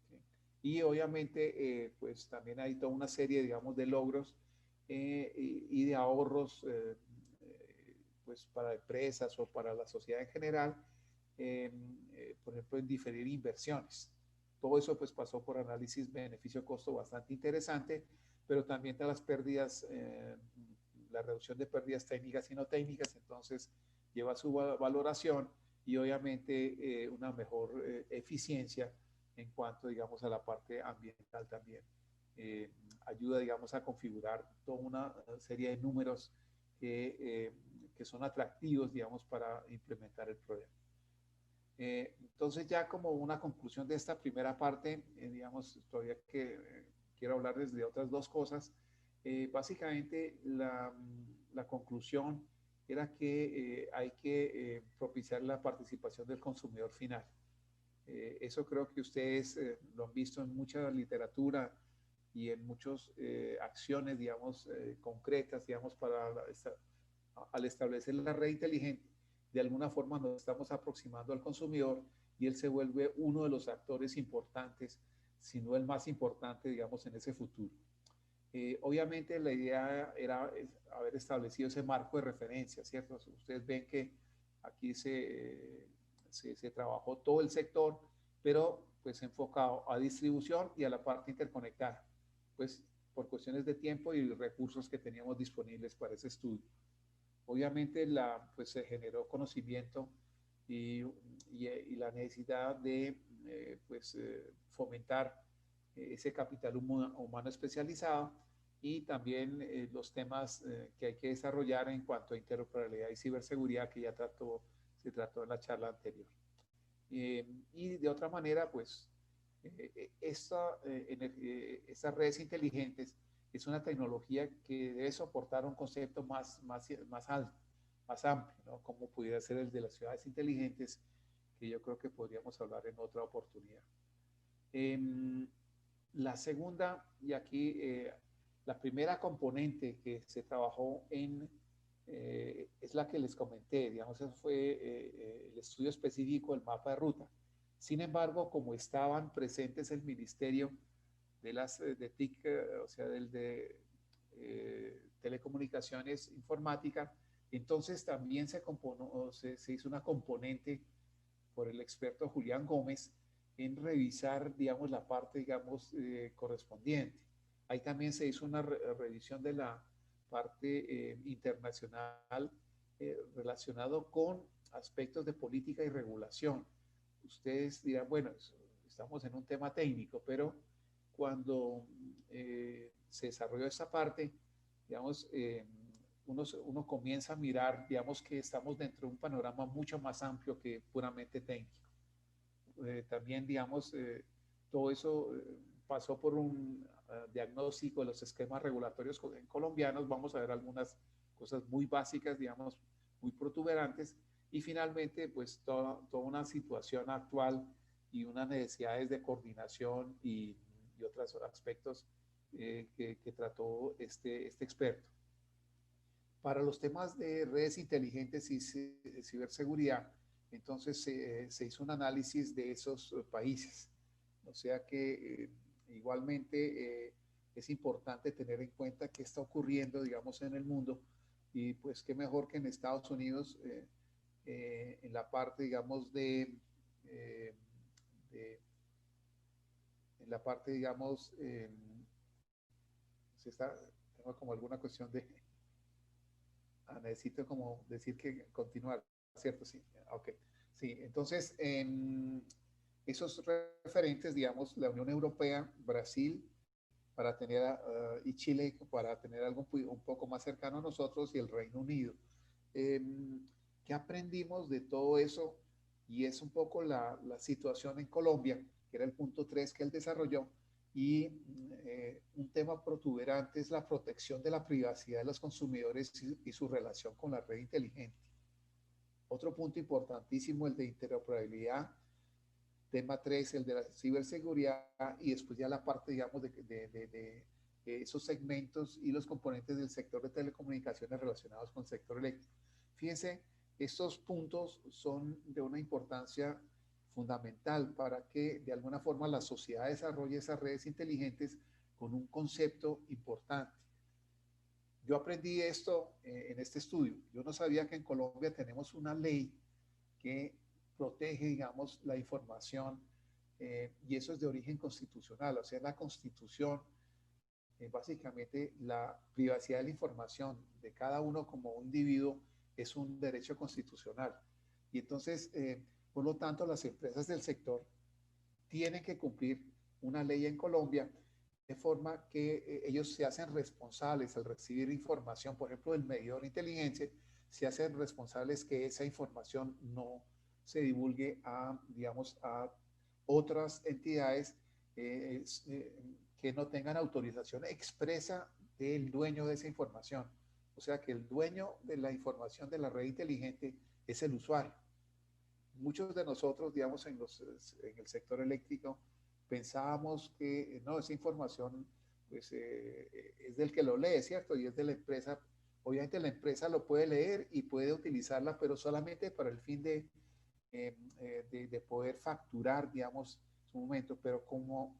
¿Sí? Y obviamente, pues, también hay toda una serie, digamos, de logros y de ahorros, pues, para empresas o para la sociedad en general, por ejemplo, en diferir inversiones. Todo eso pues pasó por análisis beneficio-costo bastante interesante, pero también de las pérdidas, la reducción de pérdidas técnicas y no técnicas, entonces lleva su valoración y obviamente una mejor eficiencia en cuanto, digamos, a la parte ambiental también. Ayuda, digamos, a configurar toda una serie de números que son atractivos, digamos, para implementar el programa. Entonces, ya como una conclusión de esta primera parte, digamos, todavía que quiero hablarles de otras 2 cosas. Básicamente, la conclusión era que hay que propiciar la participación del consumidor final. Eso creo que ustedes lo han visto en mucha literatura y en muchas acciones, digamos, concretas, digamos, al establecer la red inteligente. De alguna forma nos estamos aproximando al consumidor y él se vuelve uno de los actores importantes, si no el más importante, digamos, en ese futuro. Obviamente la idea era haber establecido ese marco de referencia, ¿cierto? Ustedes ven que aquí se trabajó todo el sector, pero pues enfocado a distribución y a la parte interconectada, pues por cuestiones de tiempo y recursos que teníamos disponibles para ese estudio. Obviamente pues se generó conocimiento y la necesidad de fomentar ese capital humano especializado y también los temas que hay que desarrollar en cuanto a interoperabilidad y ciberseguridad que ya se trató en la charla anterior. Y de otra manera, pues, estas redes inteligentes es una tecnología que debe soportar un concepto más alto, más amplio, ¿no? Como pudiera ser el de las ciudades inteligentes, que yo creo que podríamos hablar en otra oportunidad. La segunda, y aquí la primera componente que se trabajó es la que les comenté, digamos, eso fue el estudio específico del mapa de ruta. Sin embargo, como estaban presentes el Ministerio de TIC, o sea, del de Telecomunicaciones Informática, entonces también se hizo una componente por el experto Julián Gómez en revisar, digamos, la parte, digamos, correspondiente. Ahí también se hizo una revisión de la parte internacional relacionado con aspectos de política y regulación. Ustedes dirán, bueno, estamos en un tema técnico, pero cuando se desarrolló esta parte, digamos, uno comienza a mirar, digamos, que estamos dentro de un panorama mucho más amplio que puramente técnico. También, digamos, todo eso pasó por un diagnóstico de los esquemas regulatorios colombianos. Vamos a ver algunas cosas muy básicas, digamos, muy protuberantes. Y finalmente, pues, toda una situación actual y unas necesidades de coordinación y otros aspectos que trató este experto. Para los temas de redes inteligentes y ciberseguridad, entonces se hizo un análisis de esos países. O sea que igualmente es importante tener en cuenta qué está ocurriendo, digamos, en el mundo. Y pues qué mejor que en Estados Unidos, en la parte, digamos, en la parte, digamos, tengo como alguna cuestión de... necesito como decir que continuar, ¿cierto? Sí, ok. Sí, entonces, esos referentes, digamos, la Unión Europea, Brasil, para tener, y Chile, para tener algo un poco más cercano a nosotros, y el Reino Unido. ¿Qué aprendimos de todo eso? Y es un poco la situación en Colombia, que era el punto 3 que él desarrolló, y un tema protuberante es la protección de la privacidad de los consumidores y su relación con la red inteligente. Otro punto importantísimo, el de interoperabilidad. Tema 3, el de la ciberseguridad, y después ya la parte, digamos, de esos segmentos y los componentes del sector de telecomunicaciones relacionados con el sector eléctrico. Fíjense, estos puntos son de una importancia fundamental para que de alguna forma la sociedad desarrolle esas redes inteligentes con un concepto importante. Yo aprendí esto en este estudio. Yo no sabía que en Colombia tenemos una ley que protege, digamos, la información y eso es de origen constitucional. O sea, la Constitución, básicamente la privacidad de la información de cada uno como individuo es un derecho constitucional. Y entonces, por lo tanto, las empresas del sector tienen que cumplir una ley en Colombia de forma que ellos se hacen responsables al recibir información, por ejemplo, del medidor de inteligencia, se hacen responsables que esa información no se divulgue a, digamos, a otras entidades que no tengan autorización expresa del dueño de esa información. O sea que el dueño de la información de la red inteligente es el usuario. Muchos de nosotros, digamos, en el sector eléctrico, pensábamos que no, esa información pues, es del que lo lee, ¿cierto? Y es de la empresa. Obviamente la empresa lo puede leer y puede utilizarla, pero solamente para el fin de poder facturar, digamos, su momento, pero como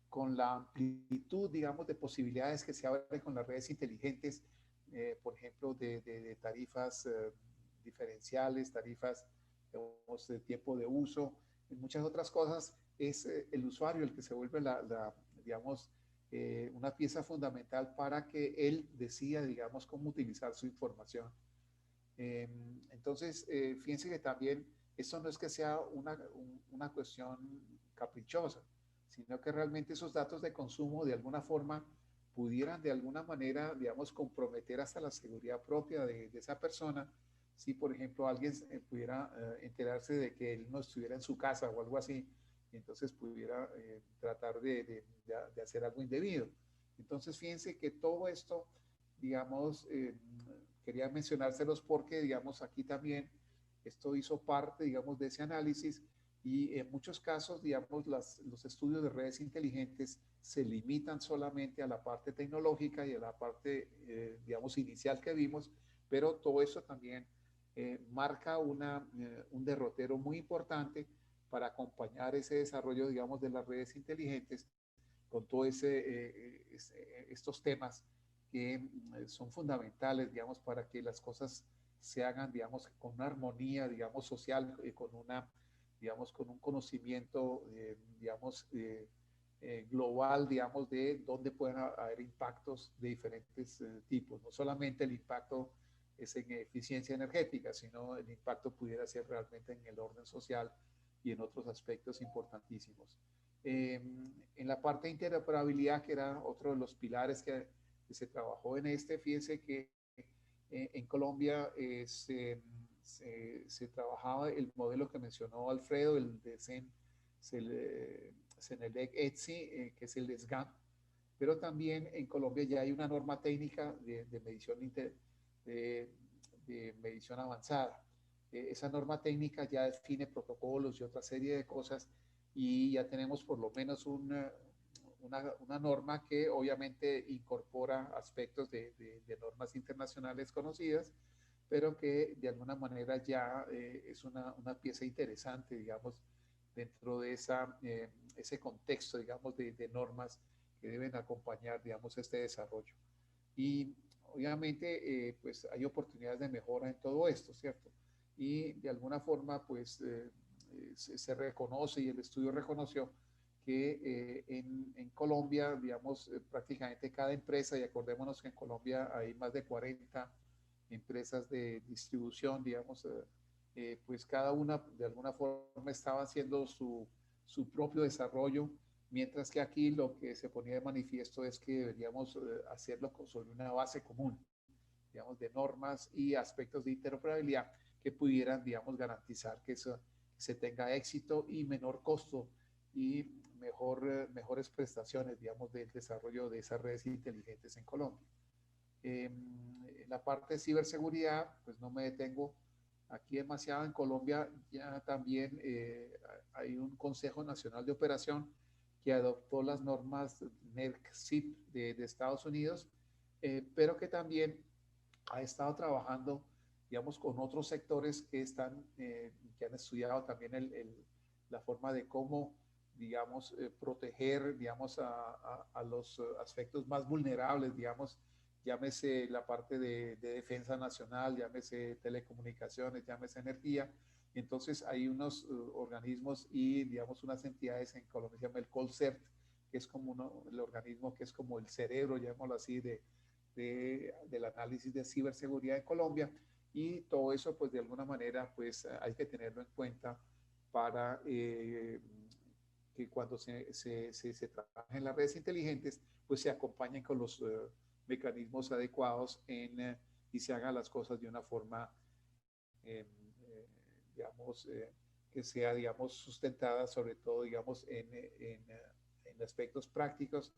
con la amplitud, digamos, de posibilidades que se abren con las redes inteligentes, por ejemplo, de tarifas diferenciales, tarifas digamos, de tiempo de uso, y muchas otras cosas, es el usuario el que se vuelve digamos, una pieza fundamental para que él decida, digamos, cómo utilizar su información. Entonces, fíjense que también esto no es que sea una cuestión caprichosa, sino que realmente esos datos de consumo de alguna forma pudieran de alguna manera, digamos, comprometer hasta la seguridad propia de esa persona. Si, por ejemplo, alguien pudiera enterarse de que él no estuviera en su casa o algo así, y entonces pudiera tratar de hacer algo indebido. Entonces, fíjense que todo esto, digamos, quería mencionárselos porque, digamos, aquí también esto hizo parte, digamos, de ese análisis y en muchos casos, digamos, los estudios de redes inteligentes se limitan solamente a la parte tecnológica y a la parte, digamos, inicial que vimos, pero todo eso también marca un derrotero muy importante para acompañar ese desarrollo, digamos, de las redes inteligentes con todos estos temas que son fundamentales, digamos, para que las cosas se hagan, digamos, con una armonía, digamos, social, con una, digamos, con un conocimiento, digamos, global, digamos, de dónde pueden haber impactos de diferentes tipos. No solamente el impacto es en eficiencia energética, sino el impacto pudiera ser realmente en el orden social y en otros aspectos importantísimos. En la parte de interoperabilidad, que era otro de los pilares que se trabajó en fíjense que en Colombia se trabajaba el modelo que mencionó Alfredo, el de Senelec ETSI, que es el de SGAN, pero también en Colombia ya hay una norma técnica de medición avanzada. Esa norma técnica ya define protocolos y otra serie de cosas y ya tenemos por lo menos una norma que obviamente incorpora aspectos de normas internacionales conocidas, pero que de alguna manera ya es una pieza interesante, digamos, dentro de ese contexto, digamos, de normas que deben acompañar, digamos, este desarrollo. Y obviamente, pues hay oportunidades de mejora en todo esto, ¿cierto? Y de alguna forma, pues se reconoce y el estudio reconoció que en Colombia, digamos, prácticamente cada empresa, y acordémonos que en Colombia hay más de 40 empresas de distribución, digamos, pues cada una de alguna forma estaba haciendo su propio desarrollo, mientras que aquí lo que se ponía de manifiesto es que deberíamos hacerlo sobre una base común, digamos, de normas y aspectos de interoperabilidad que pudieran, digamos, garantizar que eso se tenga éxito y menor costo y mejores prestaciones, digamos, del desarrollo de esas redes inteligentes en Colombia. En la parte de ciberseguridad, pues no me detengo aquí demasiado. En Colombia ya también hay un Consejo Nacional de Operación que adoptó las normas NERC-CIP de Estados Unidos, pero que también ha estado trabajando, digamos, con otros sectores que han estudiado también la forma de cómo, digamos, proteger, digamos, a los aspectos más vulnerables, digamos, llámese la parte de defensa nacional, llámese telecomunicaciones, llámese energía. Entonces hay unos organismos y, digamos, unas entidades en Colombia, se llama el COLCERT, que es como el organismo que es como el cerebro, llamémoslo así, del análisis de ciberseguridad en Colombia, y todo eso pues de alguna manera pues hay que tenerlo en cuenta para que cuando se trabaja en las redes inteligentes pues se acompañen con los mecanismos adecuados y se hagan las cosas de una forma eh, digamos que sea digamos sustentada sobre todo digamos en aspectos prácticos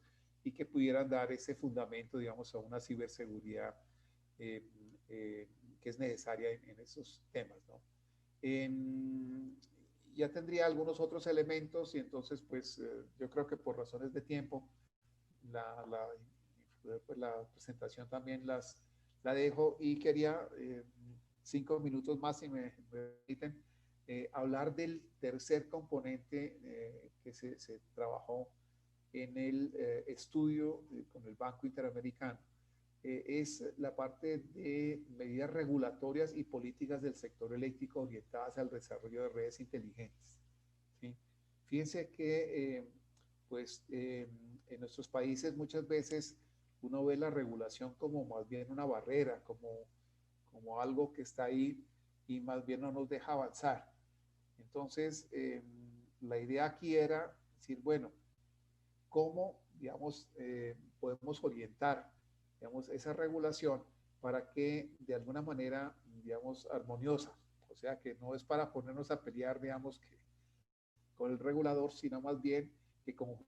y que pudieran dar ese fundamento, digamos, a una ciberseguridad eh, que es necesaria en esos temas, ¿no? Ya tendría algunos otros elementos y entonces, pues, yo creo que por razones de tiempo, la, la, pues, la presentación también la dejo y quería 5 minutos más, si me permiten, hablar del tercer componente que se trabajó en el estudio con el Banco Interamericano. Es la parte de medidas regulatorias y políticas del sector eléctrico orientadas al desarrollo de redes inteligentes. ¿Sí? Fíjense que pues, en nuestros países muchas veces uno ve la regulación como más bien una barrera, como algo que está ahí y más bien no nos deja avanzar. Entonces, la idea aquí era decir, bueno, ¿cómo, digamos, podemos orientar, digamos, esa regulación para que de alguna manera, digamos, armoniosa? O sea, que no es para ponernos a pelear, digamos, que con el regulador, sino más bien que como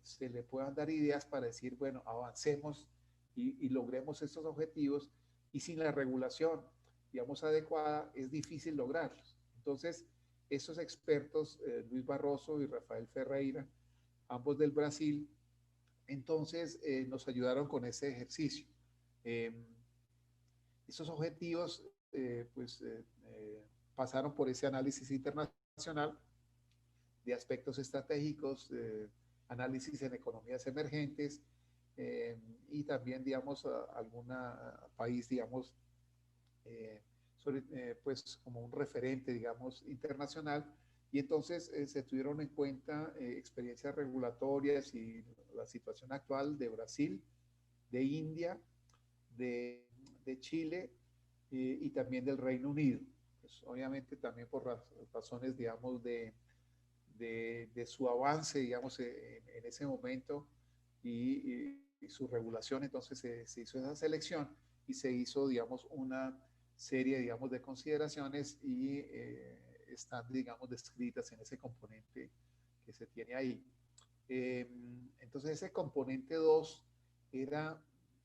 se le puedan dar ideas para decir, bueno, avancemos y logremos estos objetivos, y sin la regulación, digamos, adecuada, es difícil lograrlos. Entonces, esos expertos, Luis Barroso y Rafael Ferreira, ambos del Brasil, entonces nos ayudaron con ese ejercicio. Eh, Esos objetivos, pasaron por ese análisis internacional de aspectos estratégicos, análisis en economías emergentes, y también, digamos, algún país, digamos, pues como un referente, digamos, internacional. Y entonces se tuvieron en cuenta experiencias regulatorias y la situación actual de Brasil, de India, de Chile, y también del Reino Unido. Pues obviamente también por razones, digamos, de su avance, digamos, en ese momento y su regulación. Entonces se hizo esa selección y se hizo, digamos, una serie, digamos, de consideraciones y están, digamos, descritas en ese componente que se tiene ahí. Entonces ese componente 2 era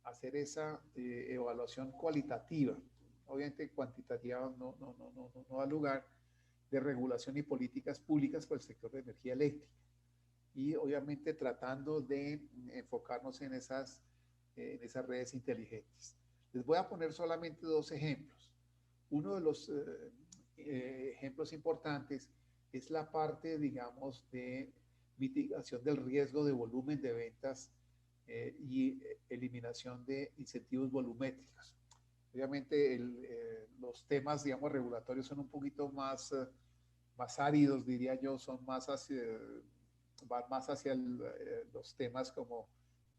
hacer esa evaluación cualitativa. Obviamente cuantitativa no da lugar, de regulación y políticas públicas por el sector de energía eléctrica. Y obviamente tratando de enfocarnos en esas redes inteligentes. Les voy a poner solamente dos ejemplos. Uno de los ejemplos importantes es la parte, digamos, de mitigación del riesgo de volumen de ventas y eliminación de incentivos volumétricos. Obviamente los temas, digamos, regulatorios son un poquito más áridos, diría yo, son van más hacia los temas como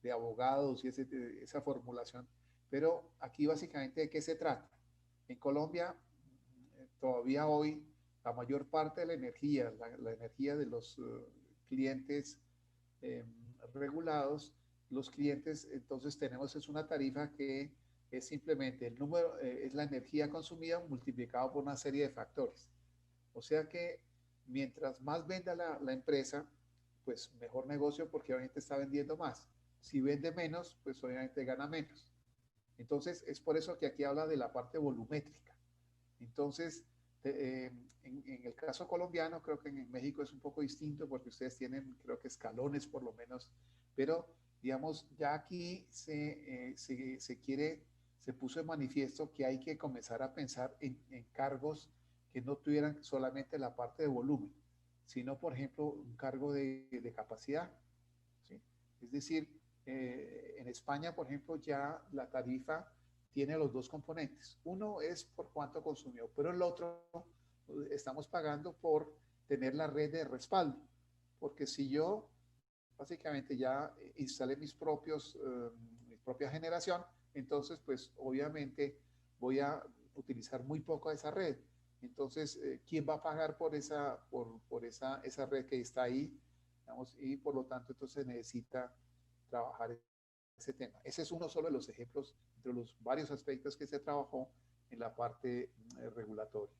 de abogados y esa formulación. Pero aquí básicamente de qué se trata. En Colombia, todavía hoy, la mayor parte de la energía, la energía de los clientes eh, regulados, los clientes, entonces tenemos es una tarifa que es simplemente el número, es la energía consumida multiplicado por una serie de factores. O sea que mientras más venda la empresa, pues mejor negocio porque obviamente está vendiendo más. Si vende menos, pues obviamente gana menos. Entonces es por eso que aquí habla de la parte volumétrica. Entonces, en el caso colombiano, creo que en México es un poco distinto porque ustedes tienen, creo que escalones por lo menos, pero digamos, ya aquí se puso de manifiesto que hay que comenzar a pensar en cargos que no tuvieran solamente la parte de volumen, sino, por ejemplo, un cargo de capacidad, ¿sí? Es decir, en España, por ejemplo, ya la tarifa tiene los dos componentes. Uno es por cuánto consumió, pero el otro estamos pagando por tener la red de respaldo. Porque si yo básicamente ya instalé mi propia generación, entonces pues obviamente voy a utilizar muy poco esa red. Entonces, ¿quién va a pagar por esa red que está ahí? Digamos, y por lo tanto, entonces necesita trabajar ese tema. Ese es uno solo de los ejemplos entre los varios aspectos que se trabajó en la parte regulatoria.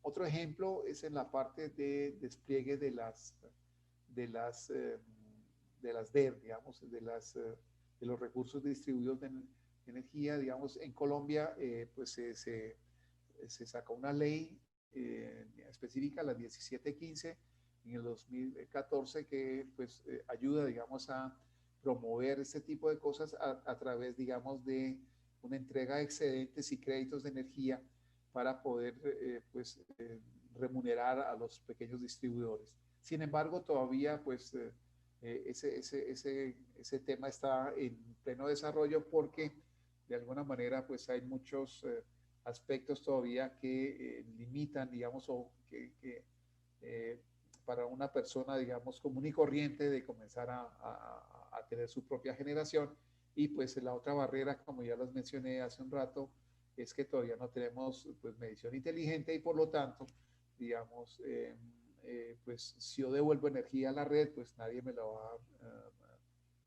Otro ejemplo es en la parte de despliegue de las DER, digamos, de los recursos distribuidos de energía. Digamos, en Colombia, pues se sacó una ley específica, la 1715, en el 2014, que pues ayuda, digamos, a promover este tipo de cosas a través, digamos, de una entrega de excedentes y créditos de energía para poder, remunerar a los pequeños distribuidores. Sin embargo, todavía, pues, ese tema está en pleno desarrollo porque, de alguna manera, pues, hay muchos aspectos todavía que limitan, digamos, o que para una persona, digamos, común y corriente de comenzar a tener su propia generación. Y pues la otra barrera, como ya las mencioné hace un rato, es que todavía no tenemos pues medición inteligente y por lo tanto, digamos, pues si yo devuelvo energía a la red, pues nadie me la va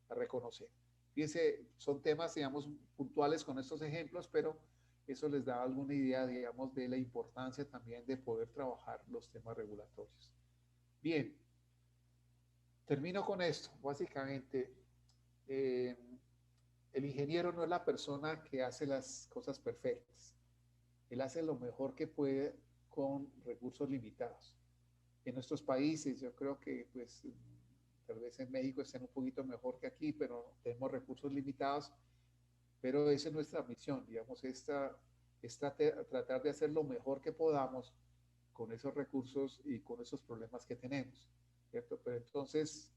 a reconocer. Fíjense, son temas, digamos, puntuales con estos ejemplos, pero eso les da alguna idea, digamos, de la importancia también de poder trabajar los temas regulatorios. Bien, termino con esto. Básicamente, el ingeniero no es la persona que hace las cosas perfectas. Él hace lo mejor que puede con recursos limitados. En nuestros países, yo creo que pues tal vez en México estén un poquito mejor que aquí, pero tenemos recursos limitados, pero esa es nuestra misión, digamos, tratar de hacer lo mejor que podamos con esos recursos y con esos problemas que tenemos, ¿cierto? Pero entonces,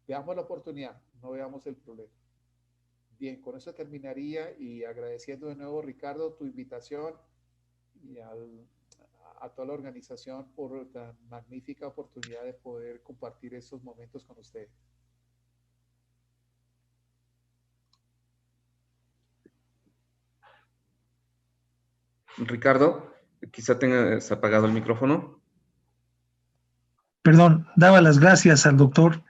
veamos la oportunidad, no veamos el problema. Bien, con eso terminaría y agradeciendo de nuevo, Ricardo, tu invitación y a toda la organización por tan magnífica oportunidad de poder compartir estos momentos con ustedes. Ricardo, quizá tengas apagado el micrófono. Perdón, daba las gracias al doctor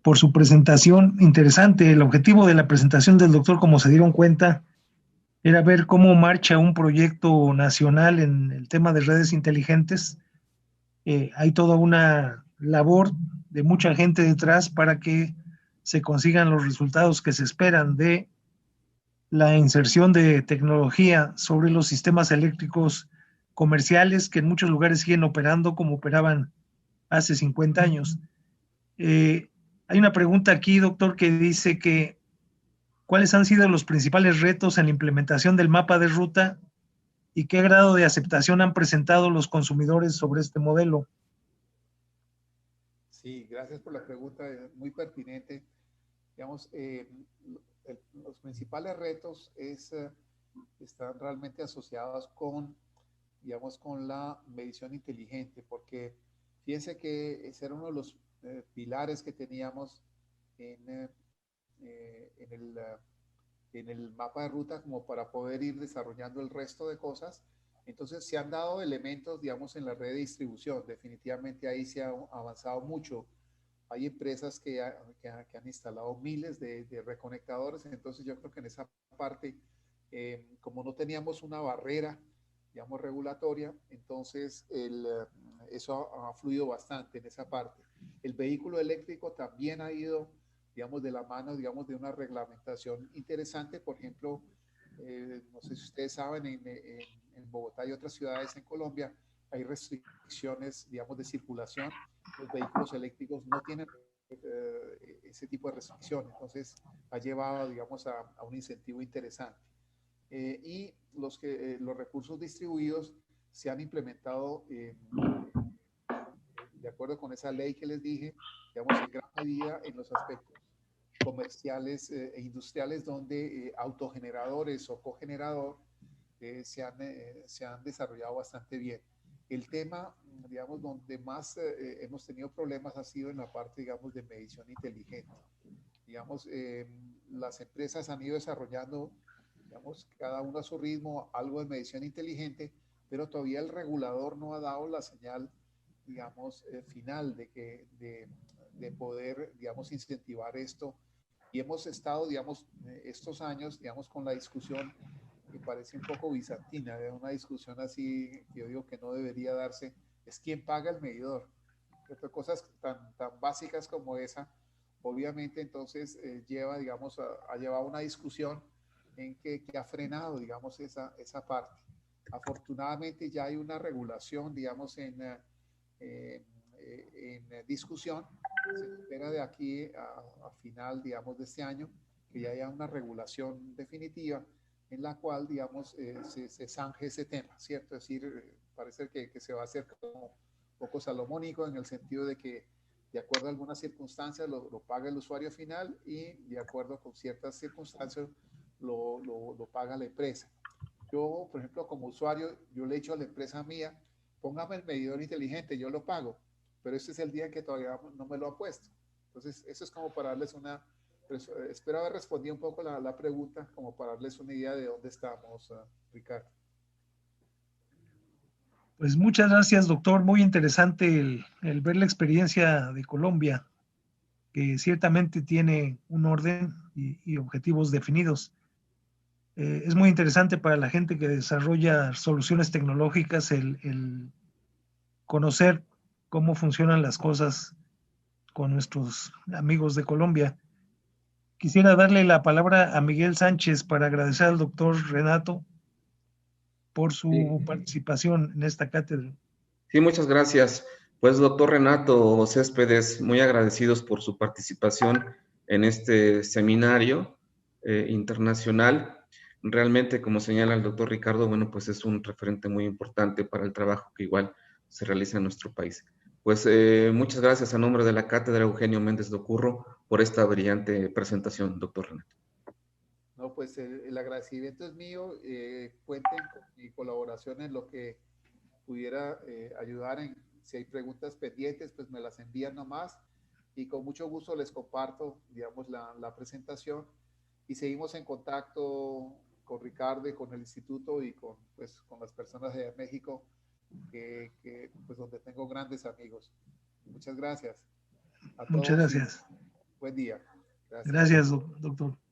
por su presentación interesante. El objetivo de la presentación del doctor, como se dieron cuenta, era ver cómo marcha un proyecto nacional en el tema de redes inteligentes. Hay toda una labor de mucha gente detrás para que se consigan los resultados que se esperan de la inserción de tecnología sobre los sistemas eléctricos comerciales que en muchos lugares siguen operando como operaban hace 50 años. Hay una pregunta aquí, doctor, que dice que ¿cuáles han sido los principales retos en la implementación del mapa de ruta y qué grado de aceptación han presentado los consumidores sobre este modelo? Sí, gracias por la pregunta, muy pertinente. Digamos, los principales retos están realmente asociados con, digamos, con la medición inteligente, porque fíjense que ese era uno de los pilares que teníamos en, en el, en el mapa de ruta como para poder ir desarrollando el resto de cosas. Entonces se han dado elementos, digamos, en la red de distribución. Definitivamente ahí se ha avanzado mucho. Hay empresas que han instalado miles de reconectadores. Entonces yo creo que en esa parte, como no teníamos una barrera, digamos, regulatoria, entonces eso ha fluido bastante en esa parte. El vehículo eléctrico también ha ido, digamos, de la mano, digamos, de una reglamentación interesante. Por ejemplo, no sé si ustedes saben, en Bogotá y otras ciudades en Colombia hay restricciones, digamos, de circulación. Los vehículos eléctricos no tienen ese tipo de restricción. Entonces, ha llevado, digamos, a un incentivo interesante. Y los recursos distribuidos se han implementado de acuerdo con esa ley que les dije, digamos, en gran medida en los aspectos comerciales e industriales donde autogeneradores o cogenerador se han desarrollado bastante bien. El tema, digamos, donde más hemos tenido problemas ha sido en la parte, digamos, de medición inteligente. Digamos, las empresas han ido desarrollando, digamos, cada uno a su ritmo, algo de medición inteligente, pero todavía el regulador no ha dado la señal, digamos, final de poder, digamos, incentivar esto. Y hemos estado, digamos, estos años, digamos, con la discusión que parece un poco bizantina, de una discusión así que yo digo que no debería darse, es quién paga el medidor. Cosas tan básicas como esa, obviamente entonces lleva, digamos, ha llevado una discusión en que ha frenado, digamos, esa parte. Afortunadamente ya hay una regulación, digamos, en discusión. Se espera de aquí a final, digamos, de este año que ya haya una regulación definitiva en la cual, digamos, se zanje ese tema, ¿cierto? Es decir, parece que se va a hacer como un poco salomónico en el sentido de que de acuerdo a algunas circunstancias lo paga el usuario final y de acuerdo con ciertas circunstancias lo paga la empresa. Yo, por ejemplo, como usuario, yo le he dicho a la empresa mía, póngame el medidor inteligente, yo lo pago, pero este es el día que todavía no me lo ha puesto. Entonces, eso es como para darles Pues, espero haber respondido un poco la pregunta, como para darles una idea de dónde estamos, Ricardo. Pues muchas gracias, doctor. Muy interesante el ver la experiencia de Colombia, que ciertamente tiene un orden y objetivos definidos. Es muy interesante para la gente que desarrolla soluciones tecnológicas el conocer cómo funcionan las cosas con nuestros amigos de Colombia. Quisiera darle la palabra a Miguel Sánchez para agradecer al doctor Renato por su Sí, participación en esta cátedra. sí, muchas gracias. Pues, doctor Renato Céspedes, muy agradecidos por su participación en este seminario internacional. Realmente, como señala el doctor Ricardo, bueno, pues es un referente muy importante para el trabajo que igual se realiza en nuestro país. Pues muchas gracias a nombre de la Cátedra Eugenio Méndez de Ocurro por esta brillante presentación, doctor Renato. No, pues el agradecimiento es mío. Cuenten con mi colaboración en lo que pudiera ayudar en, si hay preguntas pendientes, pues me las envían nomás y con mucho gusto les comparto, digamos, la presentación y seguimos en contacto con Ricardo y con el instituto y con, pues, con las personas de México, pues donde tengo grandes amigos. Muchas gracias a Muchas todos y gracias. buen día. Gracias. Gracias, doctor.